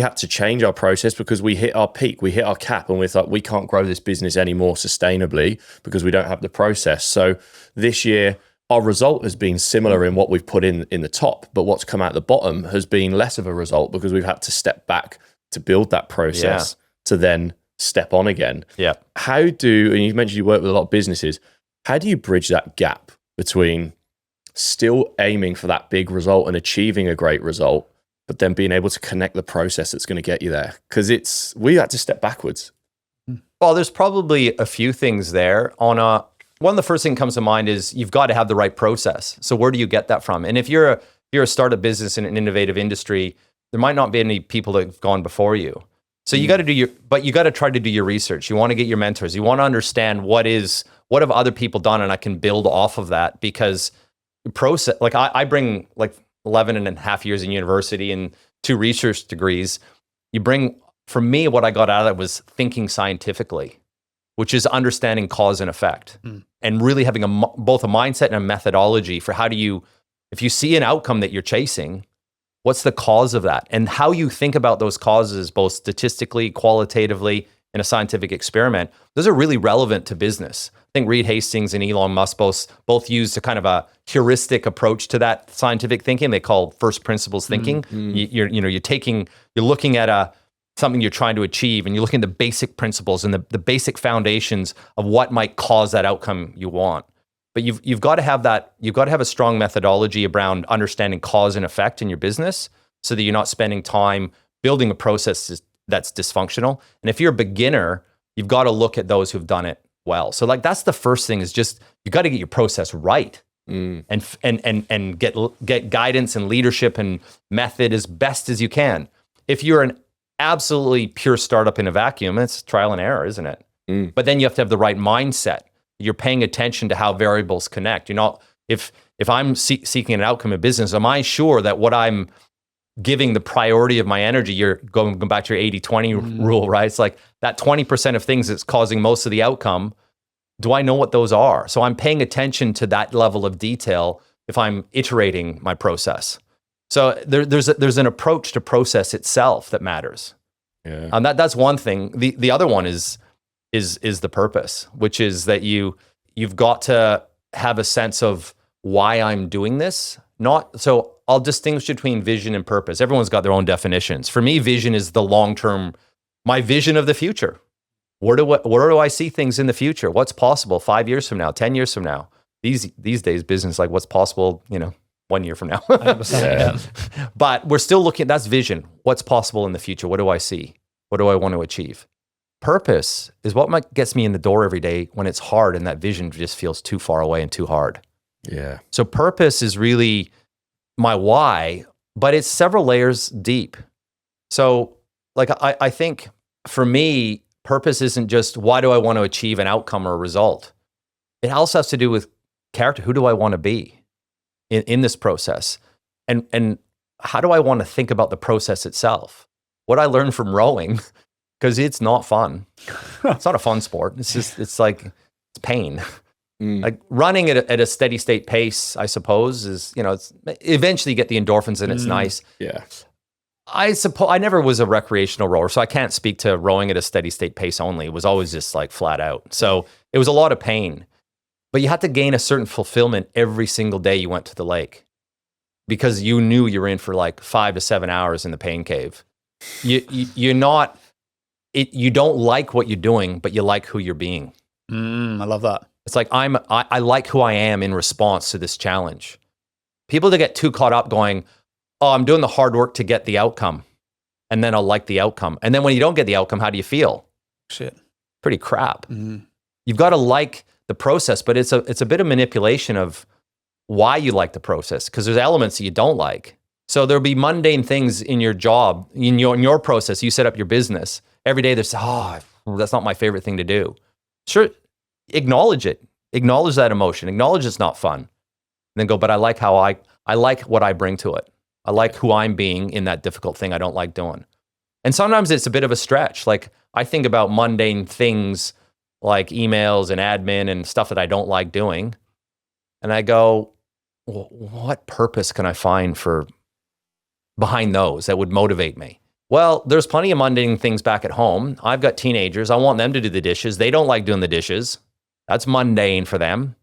had to change our process because we hit our peak, we hit our cap, and we thought we can't grow this business anymore sustainably because we don't have the process. So this year, our result has been similar in what we've put in the top, but what's come out the bottom has been less of a result because we've had to step back to build that process to then step on again. Yeah. And you mentioned you work with a lot of businesses, how do you bridge that gap between still aiming for that big result and achieving a great result, but then being able to connect the process that's going to get you there? Because we had to step backwards. Well, there's probably a few things there. One of the first thing that comes to mind is you've got to have the right process. So where do you get that from? And if you're a startup business in an innovative industry, there might not be any people that have gone before you. So you got to try to do your research. You want to get your mentors. You want to understand what have other people done, and I can build off of that, because process, like I bring like 11 and a half years in university and 2 research degrees. For me, what I got out of it was thinking scientifically, which is understanding cause and effect and really having both a mindset and a methodology for if you see an outcome that you're chasing, what's the cause of that? And how you think about those causes, both statistically, qualitatively, in a scientific experiment, those are really relevant to business. I think Reed Hastings and Elon Musk both used a kind of a heuristic approach to that scientific thinking. They call first principles thinking. You're looking at something you're trying to achieve, and you're looking at the basic principles and the basic foundations of what might cause that outcome you want. But you've got to have that. You've got to have a strong methodology around understanding cause and effect in your business, so that you're not spending time building a process that's dysfunctional. And if you're a beginner, you've got to look at those who've done it well. So like that's the first thing, is just you got to get your process right and get guidance and leadership and method as best as you can. If you're an absolutely pure startup in a vacuum, it's trial and error, isn't it? But then you have to have the right mindset. You're paying attention to how variables connect. You're not, if I'm seeking an outcome in business, am I sure that what I'm giving the priority of my energy, you're going back to your 80-20 rule, right? It's like that 20% of things that's causing most of the outcome. Do I know what those are? So I'm paying attention to that level of detail if I'm iterating my process. So there's an approach to process itself that matters. Yeah. And that's one thing. The other one is the purpose, which is that you've got to have a sense of why I'm doing this. So I'll distinguish between vision and purpose. Everyone's got their own definitions. For me, vision is the long-term, my vision of the future. Where do I see things in the future? What's possible 5 years from now, 10 years from now? These days, business, like what's possible, 1 year from now. 100%. But we're still looking, that's vision. What's possible in the future? What do I see? What do I want to achieve? Purpose is what gets me in the door every day when it's hard and that vision just feels too far away and too hard. Yeah. So purpose is really my why, but it's several layers deep. So like I think for me, purpose isn't just why do I want to achieve an outcome or a result. It also has to do with character. Who do I want to be in this process? And how do I want to think about the process itself? What I learned from rowing, because it's not fun. It's not a fun sport. It's like, it's pain. Like running at a steady state pace, I suppose, is, it's eventually you get the endorphins and it's nice. Yeah. I suppose I never was a recreational rower, so I can't speak to rowing at a steady state pace only. It was always just like flat out. So it was a lot of pain, but you had to gain a certain fulfillment every single day you went to the lake because you knew you were in for like 5 to 7 hours in the pain cave. You don't like what you're doing, but you like who you're being. I love that. It's like I like who I am in response to this challenge. People that get too caught up going, oh, I'm doing the hard work to get the outcome, and then I'll like the outcome. And then when you don't get the outcome, how do you feel? Shit. Pretty crap. You've got to like the process, but it's a bit of manipulation of why you like the process, because there's elements that you don't like. So there'll be mundane things in your job, in your process. You set up your business every day. There's that's not my favorite thing to do. Sure, acknowledge it. Acknowledge that emotion. Acknowledge it's not fun. And then go, but I like how I like what I bring to it. I like who I'm being in that difficult thing I don't like doing. And sometimes it's a bit of a stretch. Like I think about mundane things like emails and admin and stuff that I don't like doing. And I go, well, what purpose can I find for behind those that would motivate me? Well, there's plenty of mundane things back at home. I've got teenagers. I want them to do the dishes. They don't like doing the dishes. That's mundane for them.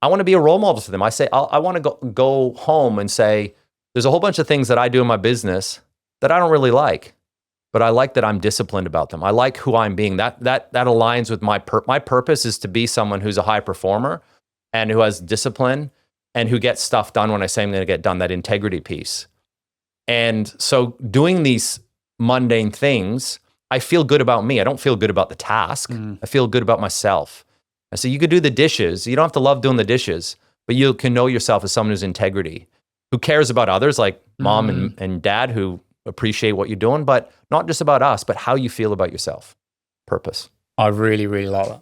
I want to be a role model for them. I say, I want to go home and say, there's a whole bunch of things that I do in my business that I don't really like, but I like that I'm disciplined about them. I like who I'm being. That aligns with my purpose is to be someone who's a high performer and who has discipline and who gets stuff done when I say I'm going to get done, that integrity piece. And so doing these mundane things, I feel good about me. I don't feel good about the task. I feel good about myself. And so you could do the dishes. You don't have to love doing the dishes, but you can know yourself as someone who's integrity, who cares about others, like mom and dad, who appreciate what you're doing, but not just about us, but how you feel about yourself. Purpose. I really, really like that.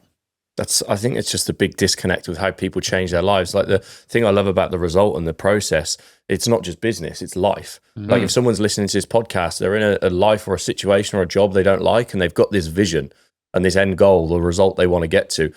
I think it's just a big disconnect with how people change their lives. Like the thing I love about the result and the process, it's not just business, it's life. Like if someone's listening to this podcast, they're in a life or a situation or a job they don't like, and they've got this vision and this end goal, the result they want to get to.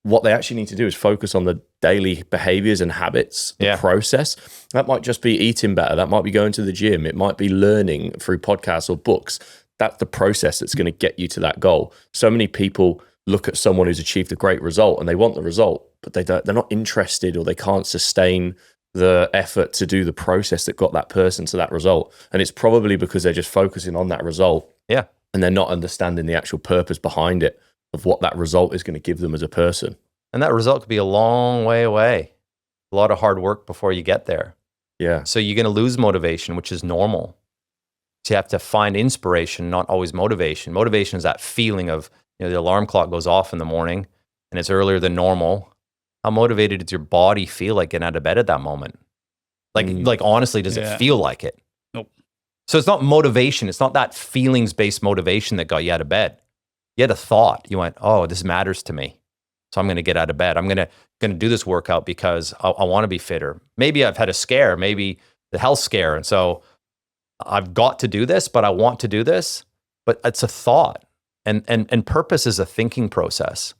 What they actually need to do is focus on the daily behaviors and habits, the process. That might just be eating better. That might be going to the gym. It might be learning through podcasts or books. That's the process that's going to get you to that goal. So many people look at someone who's achieved a great result and they want the result, but they're not interested, or they can't sustain the effort to do the process that got that person to that result. And it's probably because they're just focusing on that result. Yeah. And they're not understanding the actual purpose behind it, of what that result is going to give them as a person. And that result could be a long way away. A lot of hard work before you get there. Yeah. So you're going to lose motivation, which is normal. So you have to find inspiration, not always motivation. Motivation is that feeling of, the alarm clock goes off in the morning and it's earlier than normal. How motivated does your body feel like getting out of bed at that moment? Like honestly, does it feel like it? Nope. So it's not motivation. It's not that feelings-based motivation that got you out of bed. You had a thought. You went, oh, this matters to me. So I'm going to get out of bed. I'm going to do this workout because I want to be fitter. Maybe I've had a scare, maybe the health scare. And so I've got to do this, but I want to do this. But it's a thought. And purpose is a thinking process.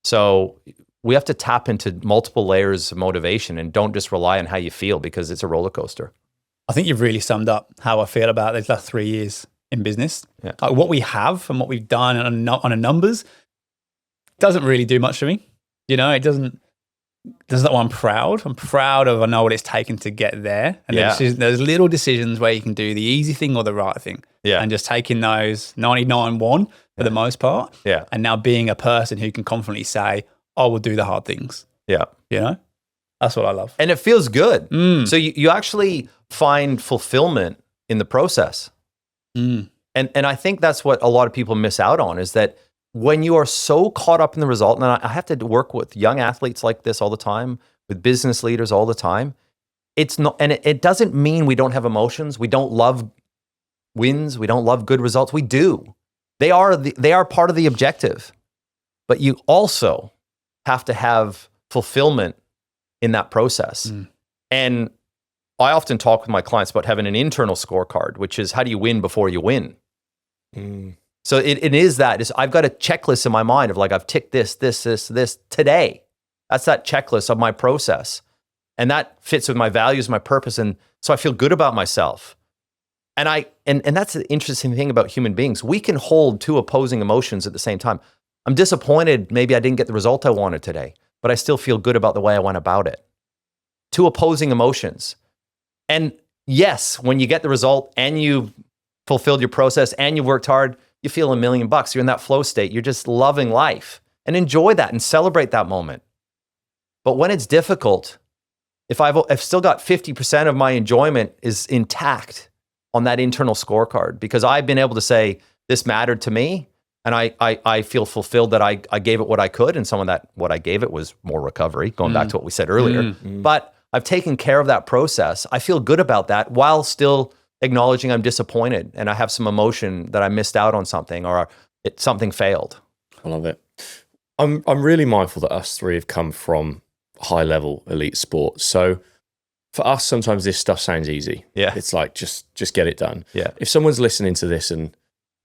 So we have to tap into multiple layers of motivation and don't just rely on how you feel, because it's a roller coaster. I think you've really summed up how I feel about these last 3 years in business. Yeah. Like what we have and what we've done on a numbers doesn't really do much for me. It doesn't. I'm proud. I'm proud of. I know what it's taken to get there. And there's little decisions where you can do the easy thing or the right thing. Yeah. And just taking those 99-1 for the most part. Yeah. And now being a person who can confidently say, I will do the hard things. Yeah. That's what I love. And it feels good. So you actually find fulfillment in the process. And I think that's what a lot of people miss out on, is that when you are so caught up in the result, and I have to work with young athletes like this all the time, with business leaders all the time, it's not, and it doesn't mean we don't have emotions. We don't love wins. We don't love good results. We do. They are part of the objective. But you also have to have fulfillment in that process. And I often talk with my clients about having an internal scorecard, which is, how do you win before you win? So it is that. I've got a checklist in my mind of like, I've ticked this today. That's that checklist of my process. And that fits with my values, my purpose. And so I feel good about myself. And that's the interesting thing about human beings. We can hold two opposing emotions at the same time. I'm disappointed, maybe I didn't get the result I wanted today, but I still feel good about the way I went about it. Two opposing emotions. And yes, when you get the result and you fulfilled your process and you worked hard, you feel $1 million. You're in that flow state. You're just loving life, and enjoy that and celebrate that moment. But when it's difficult, if I've still got 50% of my enjoyment is intact on that internal scorecard, because I've been able to say, this mattered to me, and I feel fulfilled that I gave it what I could, and some of that, what I gave it was more recovery, going back to what we said earlier. But I've taken care of that process. I feel good about that while still acknowledging I'm disappointed and I have some emotion that I missed out on something, or something failed. I love it. I'm really mindful that us three have come from high level elite sports. So for us, sometimes this stuff sounds easy. Yeah. It's like, just get it done. Yeah. If someone's listening to this and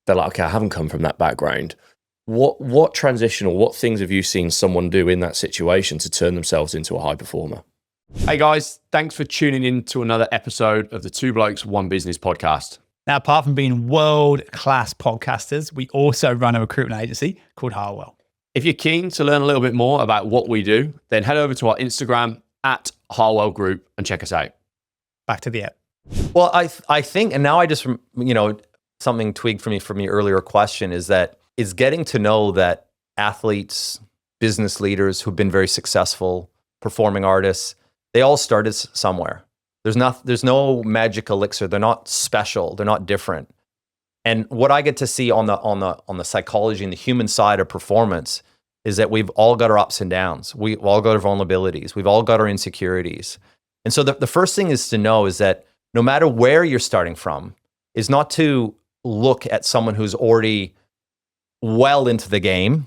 they're like, okay, I haven't come from that background, what transition or what things have you seen someone do in that situation to turn themselves into a high performer? Hey guys, thanks for tuning in to another episode of the Two Blokes, One Business podcast. Now, apart from being world-class podcasters, we also run a recruitment agency called Harwell. If you're keen to learn a little bit more about what we do, then head over to our Instagram at Harwell Group and check us out. Back to the app. Well, I think, and now I just, something tweaked for me from your earlier question is getting to know that athletes, business leaders who've been very successful, performing artists, they all started somewhere. There's no magic elixir. They're not special. They're not different. And what I get to see on the psychology and the human side of performance is that we've all got our ups and downs. We've all got our vulnerabilities. We've all got our insecurities. And so the first thing is to know is that no matter where you're starting from, is not to look at someone who's already well into the game,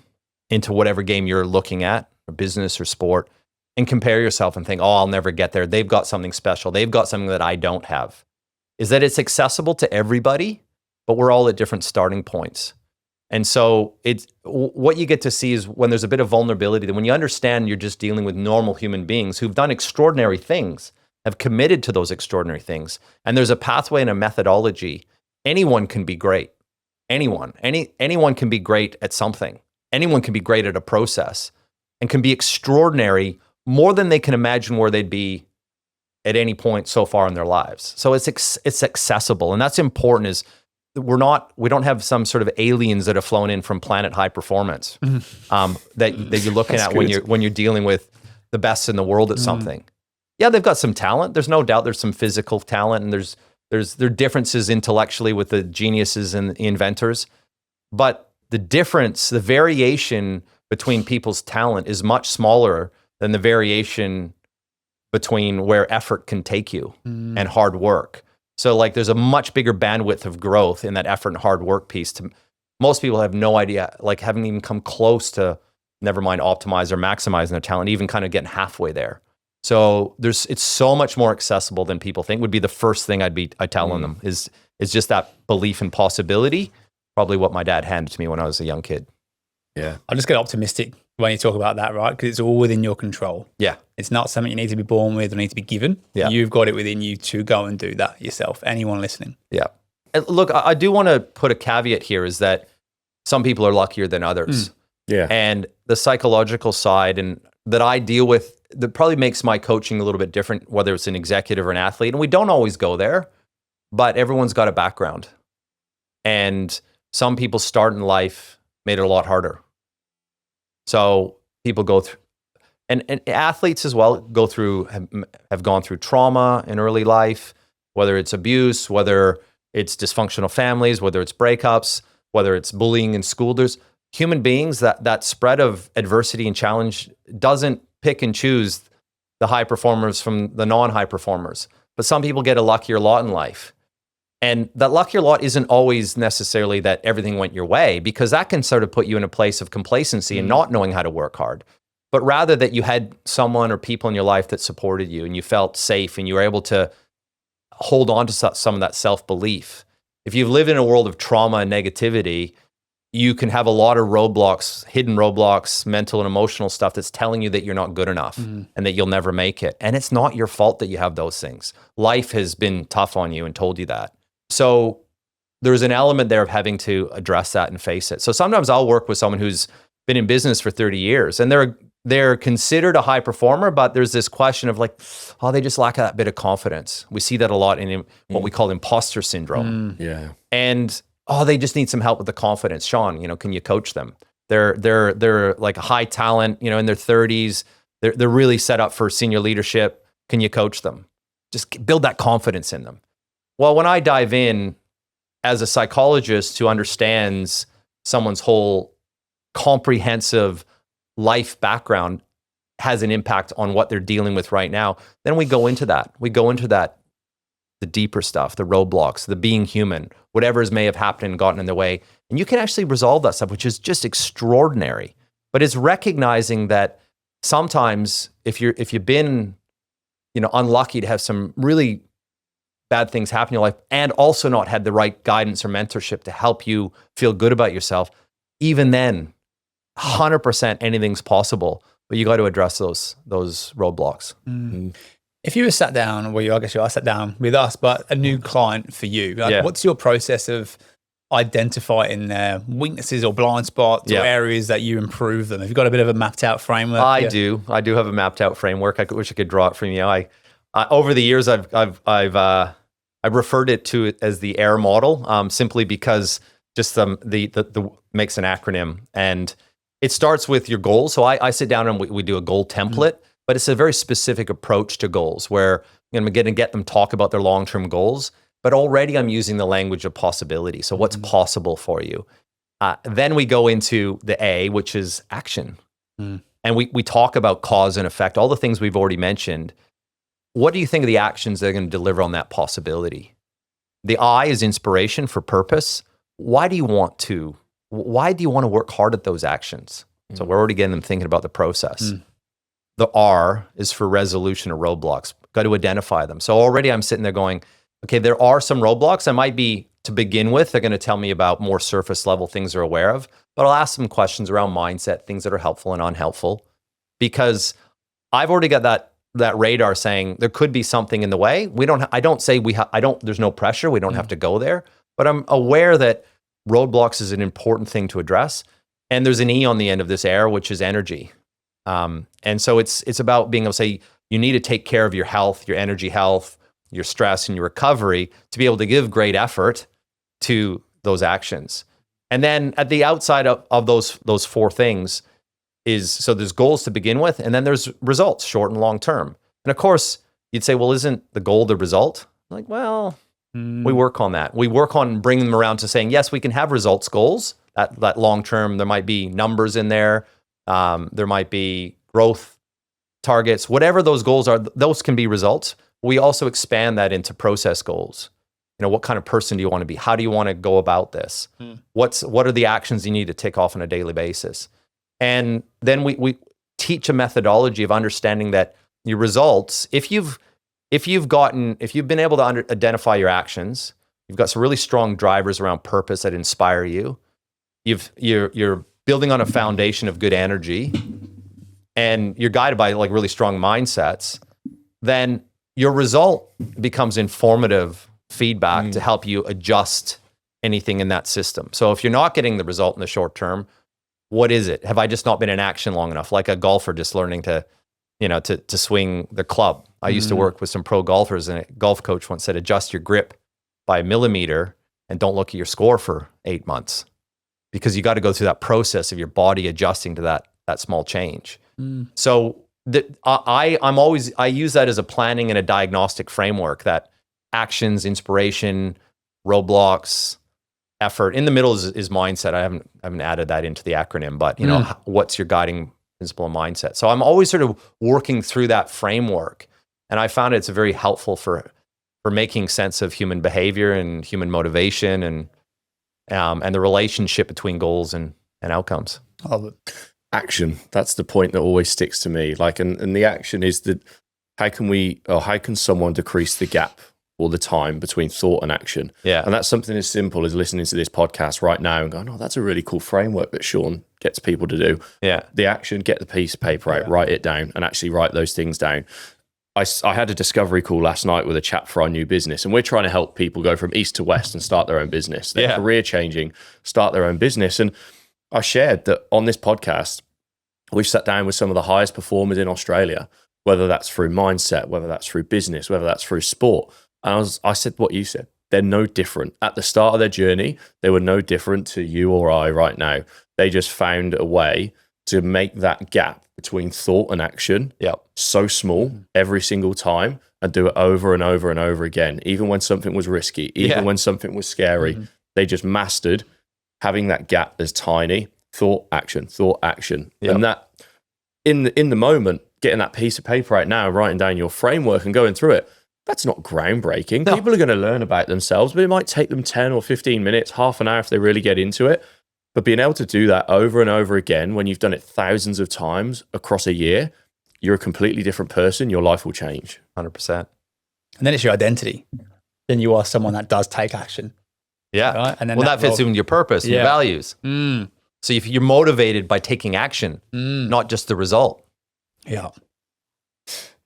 into whatever game you're looking at, or business or sport, and compare yourself and think, oh, I'll never get there. They've got something special. They've got something that I don't have. Is that it's accessible to everybody, but we're all at different starting points. And so what you get to see is when there's a bit of vulnerability, that when you understand you're just dealing with normal human beings who've done extraordinary things, have committed to those extraordinary things, and there's a pathway and a methodology, anyone can be great. Anyone can be great at something. Anyone can be great at a process and can be extraordinary more than they can imagine where they'd be at any point so far in their lives. So it's accessible, and that's important. Is we don't have some sort of aliens that have flown in from planet high performance that you're looking at when you're dealing with the best in the world at something. Yeah, they've got some talent. There's no doubt there's some physical talent, and there are differences intellectually with the geniuses and the inventors. But the difference, the variation between people's talent is much smaller than the variation between where effort can take you and hard work. So like there's a much bigger bandwidth of growth in that effort and hard work piece. Most people have no idea, like haven't even come close to, never mind optimize or maximizing their talent, even kind of getting halfway there. So it's so much more accessible than people think. Would be the first thing I'd telling them is just that belief in possibility. Probably what my dad handed to me when I was a young kid. Yeah. I just get optimistic when you talk about that, right? Because it's all within your control. Yeah. It's not something you need to be born with or need to be given. Yeah. You've got it within you to go and do that yourself. Anyone listening. Yeah. And look, I do want to put a caveat here is that some people are luckier than others. Yeah. And the psychological side and that I deal with, that probably makes my coaching a little bit different, whether it's an executive or an athlete. And we don't always go there, but everyone's got a background. And some people start in life made it a lot harder. So people go through, And athletes as well have gone through trauma in early life, whether it's abuse, whether it's dysfunctional families, whether it's breakups, whether it's bullying in school. There's human beings that spread of adversity and challenge doesn't pick and choose the high performers from the non-high performers. But some people get a luckier lot in life. And that luckier lot isn't always necessarily that everything went your way, because that can sort of put you in a place of complacency and not knowing how to work hard. But rather that you had someone or people in your life that supported you and you felt safe and you were able to hold on to some of that self-belief. If you've lived in a world of trauma and negativity, you can have a lot of roadblocks, hidden roadblocks, mental and emotional stuff that's telling you that you're not good enough and that you'll never make it. And it's not your fault that you have those things. Life has been tough on you and told you that. So there's an element there of having to address that and face it. So sometimes I'll work with someone who's been in business for 30 years and they're considered a high performer, but there's this question of like, oh, they just lack that bit of confidence. We see that a lot in what we call imposter syndrome. Yeah. And oh, they just need some help with the confidence. Sean, can you coach them? They're like a high talent, in their 30s. They're really set up for senior leadership. Can you coach them? Just build that confidence in them. Well, when I dive in as a psychologist who understands someone's whole comprehensive life background has an impact on what they're dealing with right now, then we go into that. The deeper stuff, the roadblocks, the being human, whatever may have happened and gotten in the way. And you can actually resolve that stuff, which is just extraordinary. But it's recognizing that sometimes if you've been, unlucky to have some really bad things happen in your life and also not had the right guidance or mentorship to help you feel good about yourself, even then, 100% anything's possible, but you got to address those roadblocks. If you were sat down, I guess you are sat down with us, but a new client for you, what's your process of identifying their weaknesses or blind spots or areas that you improve them? Have you got a bit of a mapped out framework? I do have a mapped out framework. I wish I could draw it from you. Over the years, I've referred it to it as the AIRE model, simply because just the makes an acronym, and it starts with your goals. So I sit down and we do a goal template, but it's a very specific approach to goals where I'm going to get them talk about their long-term goals, but already I'm using the language of possibility. So what's possible for you? Then we go into the A, which is action. And we talk about cause and effect, all the things we've already mentioned. What do you think of the actions that are going to deliver on that possibility? The I is inspiration for purpose. Why do you want to work hard at those actions? So we're already getting them thinking about the process. The R is for resolution of roadblocks. Got to identify them. So already I'm sitting there going, okay, there are some roadblocks. I might be, to begin with, they're going to tell me about more surface level things they're aware of, but I'll ask them questions around mindset, things that are helpful and unhelpful, because I've already got that radar saying there could be something in the way. There's no pressure. We don't have to go there, but I'm aware that roadblocks is an important thing to address. And there's an E on the end of this AIRE, which is energy. And so it's about being able to say, you need to take care of your health, your energy health, your stress and your recovery to be able to give great effort to those actions. And then at the outside of those four things so there's goals to begin with, and then there's results, short and long term. And of course, you'd say, well, isn't the goal the result? Like, well, we work on that. We work on bringing them around to saying, yes, we can have results goals. That long term, there might be numbers in there. There might be growth targets, whatever those goals are, those can be results. We also expand that into process goals. What kind of person do you want to be? How do you want to go about this? What are the actions you need to tick off on a daily basis? And then we teach a methodology of understanding that your results, if you've been able to identify your actions, you've got some really strong drivers around purpose that inspire you. You're building on a foundation of good energy, and you're guided by like really strong mindsets, then your result becomes informative feedback to help you adjust anything in that system. So if you're not getting the result in the short term, what is it? Have I just not been in action long enough? Like a golfer just learning to swing the club. I used to work with some pro golfers, and a golf coach once said, adjust your grip by a millimeter and don't look at your score for 8 months, because you got to go through that process of your body adjusting to that small change. So I use that as a planning and a diagnostic framework, that actions, inspiration, roadblocks, effort. In the middle is mindset. I haven't added that into the acronym, but what's your guiding principle of mindset? So I'm always sort of working through that framework, and I found it's very helpful for making sense of human behavior and human motivation and the relationship between goals and outcomes. Action. That's the point that always sticks to me. Like, and the action is that how can someone decrease the gap all the time between thought and action? Yeah. And that's something as simple as listening to this podcast right now and going, oh, that's a really cool framework that Sean gets people to do. Yeah. The action, get the piece of paper out, write it down, and actually write those things down. I had a discovery call last night with a chap for our new business, and we're trying to help people go from east to west and start their own business. They're career changing, start their own business. And I shared that on this podcast, we've sat down with some of the highest performers in Australia, whether that's through mindset, whether that's through business, whether that's through sport. And I said what you said. They're no different. At the start of their journey, they were no different to you or I right now. They just found a way to make that gap between thought and action so small every single time, and do it over and over and over again, even when something was risky, even when something was scary. They just mastered having that gap as tiny. Thought, action. And that in the moment, getting that piece of paper out now, writing down your framework and going through it, that's not groundbreaking. No. People are going to learn about themselves, but it might take them 10 or 15 minutes, half an hour if they really get into it. But being able to do that over and over again, when you've done it thousands of times across a year, you're a completely different person. Your life will change. 100%. And then it's your identity. Then you are someone that does take action. Yeah. Right? And then that fits in with your purpose and your values. So if you're motivated by taking action, not just the result. Yeah.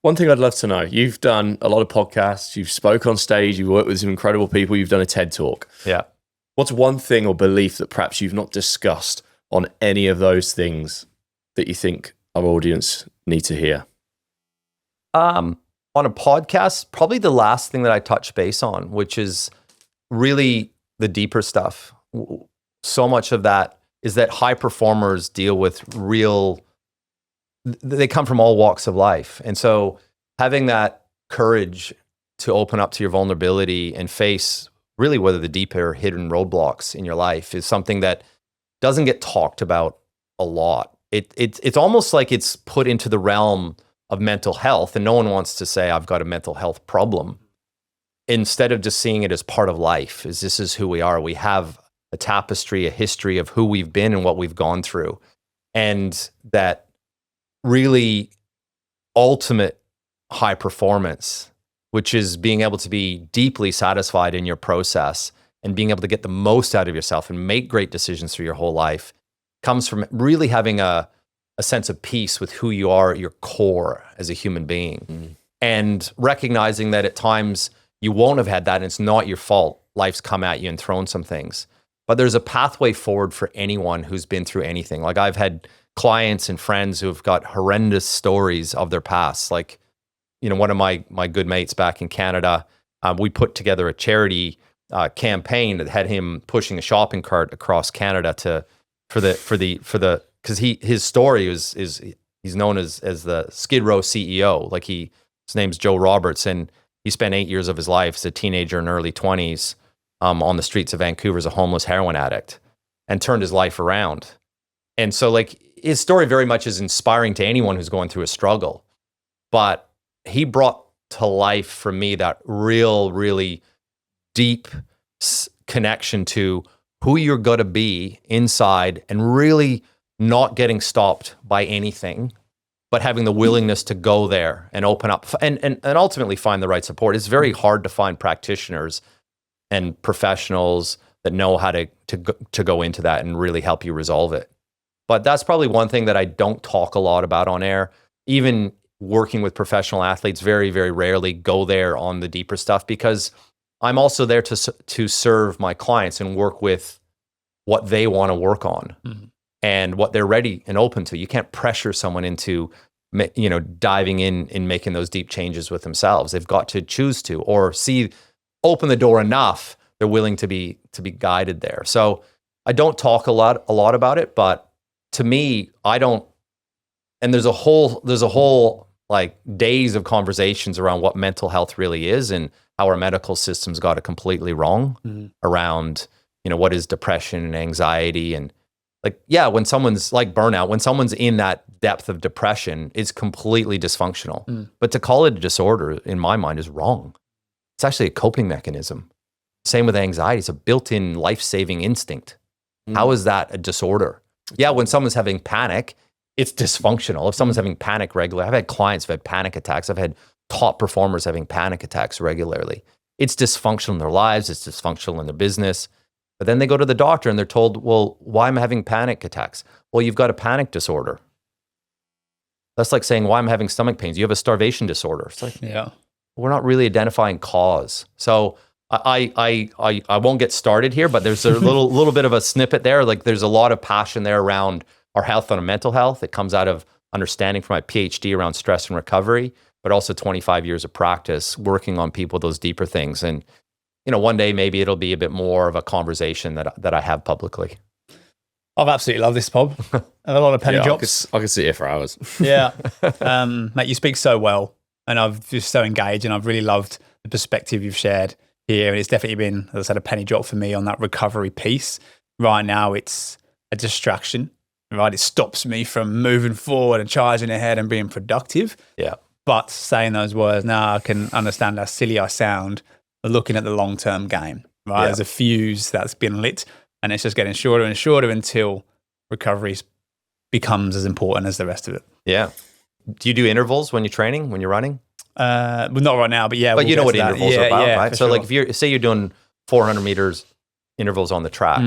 One thing I'd love to know, you've done a lot of podcasts, you've spoke on stage, you've worked with some incredible people, you've done a TED Talk. Yeah. What's one thing or belief that perhaps you've not discussed on any of those things that you think our audience need to hear? On a podcast, probably the last thing that I touch base on, which is really the deeper stuff. So much of that is that high performers deal with they come from all walks of life. And so having that courage to open up to your vulnerability and face really whether the deeper hidden roadblocks in your life is something that doesn't get talked about a lot. It's almost like it's put into the realm of mental health, and no one wants to say, I've got a mental health problem. Instead of just seeing it as part of life, this is who we are. We have a tapestry, a history of who we've been and what we've gone through. And that really ultimate high performance, which is being able to be deeply satisfied in your process and being able to get the most out of yourself and make great decisions through your whole life, comes from really having a sense of peace with who you are at your core as a human being. And recognizing that at times you won't have had that and it's not your fault. Life's come at you and thrown some things. But there's a pathway forward for anyone who's been through anything. Like I've had clients and friends who've got horrendous stories of their past. Like, one of my good mates back in Canada, we put together a charity campaign that had him pushing a shopping cart across Canada because his story is he's known as the Skid Row CEO. Like his name's Joe Roberts, and he spent 8 years of his life as a teenager in early 20s on the streets of Vancouver as a homeless heroin addict, and turned his life around. And so like his story very much is inspiring to anyone who's going through a struggle. But he brought to life for me that really deep connection to who you're going to be inside, and really not getting stopped by anything, but having the willingness to go there and open up and ultimately find the right support. It's very hard to find practitioners and professionals that know how to go into that and really help you resolve it. But that's probably one thing that I don't talk a lot about on air. Even working with professional athletes, very, very rarely go there on the deeper stuff, because I'm also there to serve my clients and work with what they want to work on and what they're ready and open to. You can't pressure someone into, diving in and making those deep changes with themselves. They've got to choose to, or open the door enough they're willing to be guided there. So I don't talk a lot about it, but to me, I don't And there's a whole like days of conversations around what mental health really is and how our medical system's got it completely wrong around, what is depression and anxiety. And like, yeah, when someone's like burnout, when someone's in that depth of depression, it's completely dysfunctional. But to call it a disorder, in my mind, is wrong. It's actually a coping mechanism. Same with anxiety. It's a built-in life-saving instinct. How is that a disorder? Yeah, when someone's having panic, it's dysfunctional. If someone's having panic regularly, I've had clients who've had panic attacks. I've had top performers having panic attacks regularly. It's dysfunctional in their lives. It's dysfunctional in their business. But then they go to the doctor and they're told, well, why am I having panic attacks? Well, you've got a panic disorder. That's like saying, why am I having stomach pains? You have a starvation disorder. It's like, we're not really identifying cause. So I won't get started here, but there's a little bit of a snippet there. Like there's a lot of passion there around our health and our mental health. It comes out of understanding from my PhD around stress and recovery, but also 25 years of practice working on people, those deeper things. And, one day maybe it'll be a bit more of a conversation that I have publicly. I've absolutely loved this, Bob. A lot of penny drops. I could sit here for hours. Yeah. Mate, you speak so well and I've just so engaged and I've really loved the perspective you've shared here. And it's definitely been, as I said, a penny drop for me on that recovery piece. Right now, it's a distraction, right? It stops me from moving forward and charging ahead and being productive. Yeah. But saying those words, now I can understand how silly I sound looking at the long-term game, right? There's a fuse that's been lit and it's just getting shorter and shorter until recovery becomes as important as the rest of it. Yeah. Do you do intervals when you're training, when you're running? Well, not right now, but yeah. But you know what intervals are about, right? So sure. like say you're doing 400 meters intervals on the track.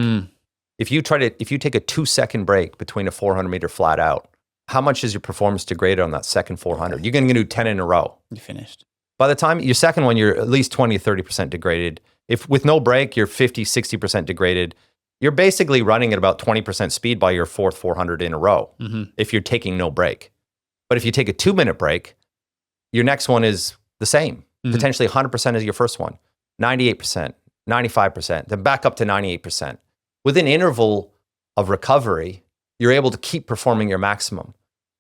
If you take a 2-second break between a 400 meter flat out, how much is your performance degraded on that second 400? You're going to do 10 in a row. You're finished. By the time your second one, you're at least 20, 30% degraded. If with no break, you're 50, 60% degraded. You're basically running at about 20% speed by your fourth 400 in a row if you're taking no break. But if you take a 2-minute break, your next one is the same, potentially 100% as your first one, 98%, 95%, then back up to 98%. With an interval of recovery, you're able to keep performing your maximum.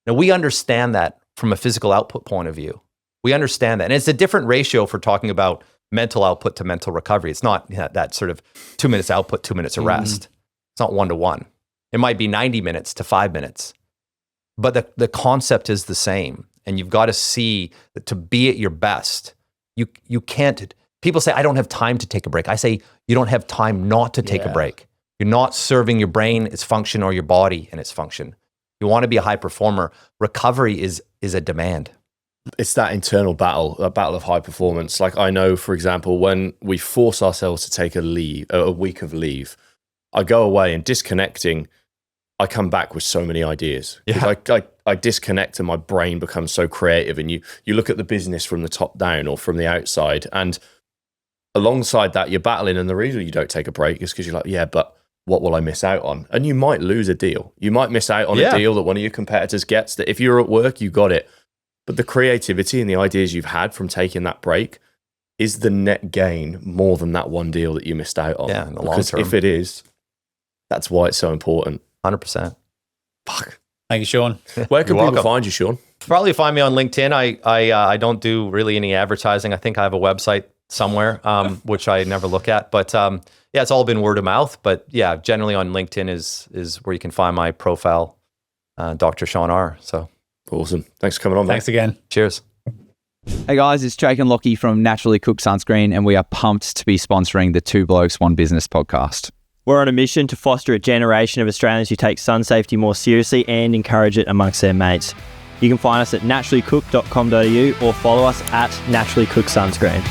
Now, we understand that from a physical output point of view. We understand that. And it's a different ratio if we're talking about mental output to mental recovery. It's not that sort of 2 minutes output, 2 minutes of rest. It's not 1-to-1. It might be 90 minutes to 5 minutes. But the concept is the same. And you've got to see that to be at your best, you can't. People say, I don't have time to take a break. I say, you don't have time not to take a break. You're not serving your brain its function or your body and its function. You want to be a high performer. Recovery is a demand. It's that internal battle, a battle of high performance. Like I know, for example, when we force ourselves to take a week of leave, I go away and disconnecting, I come back with so many ideas. I disconnect and my brain becomes so creative. And you look at the business from the top down or from the outside. And alongside that, you're battling. And the reason you don't take a break is because you're like, yeah, but what will I miss out on? And you might lose a deal. You might miss out on a deal that one of your competitors gets, that if you're at work, you got it. But the creativity and the ideas you've had from taking that break is the net gain more than that one deal that you missed out on. Yeah, in the long term. If it is, that's why it's so important. 100%. Fuck. Thank you, Sean. Where can people find you, Sean? Probably find me on LinkedIn. I don't do really any advertising. I think I have a website somewhere, which I never look at. But yeah, it's all been word of mouth. But yeah, generally on LinkedIn is where you can find my profile, Dr. Sean R. So awesome. Thanks for coming on, Thanks mate. again. Cheers. Hey guys, it's Jake and Lockie from Naturally Cooked Sunscreen, and we are pumped to be sponsoring the Two Blokes, One Business podcast. We're on a mission to foster a generation of Australians who take sun safety more seriously and encourage it amongst their mates. You can find us at naturallycooked.com.au or follow us at Naturally Cooked Sunscreen.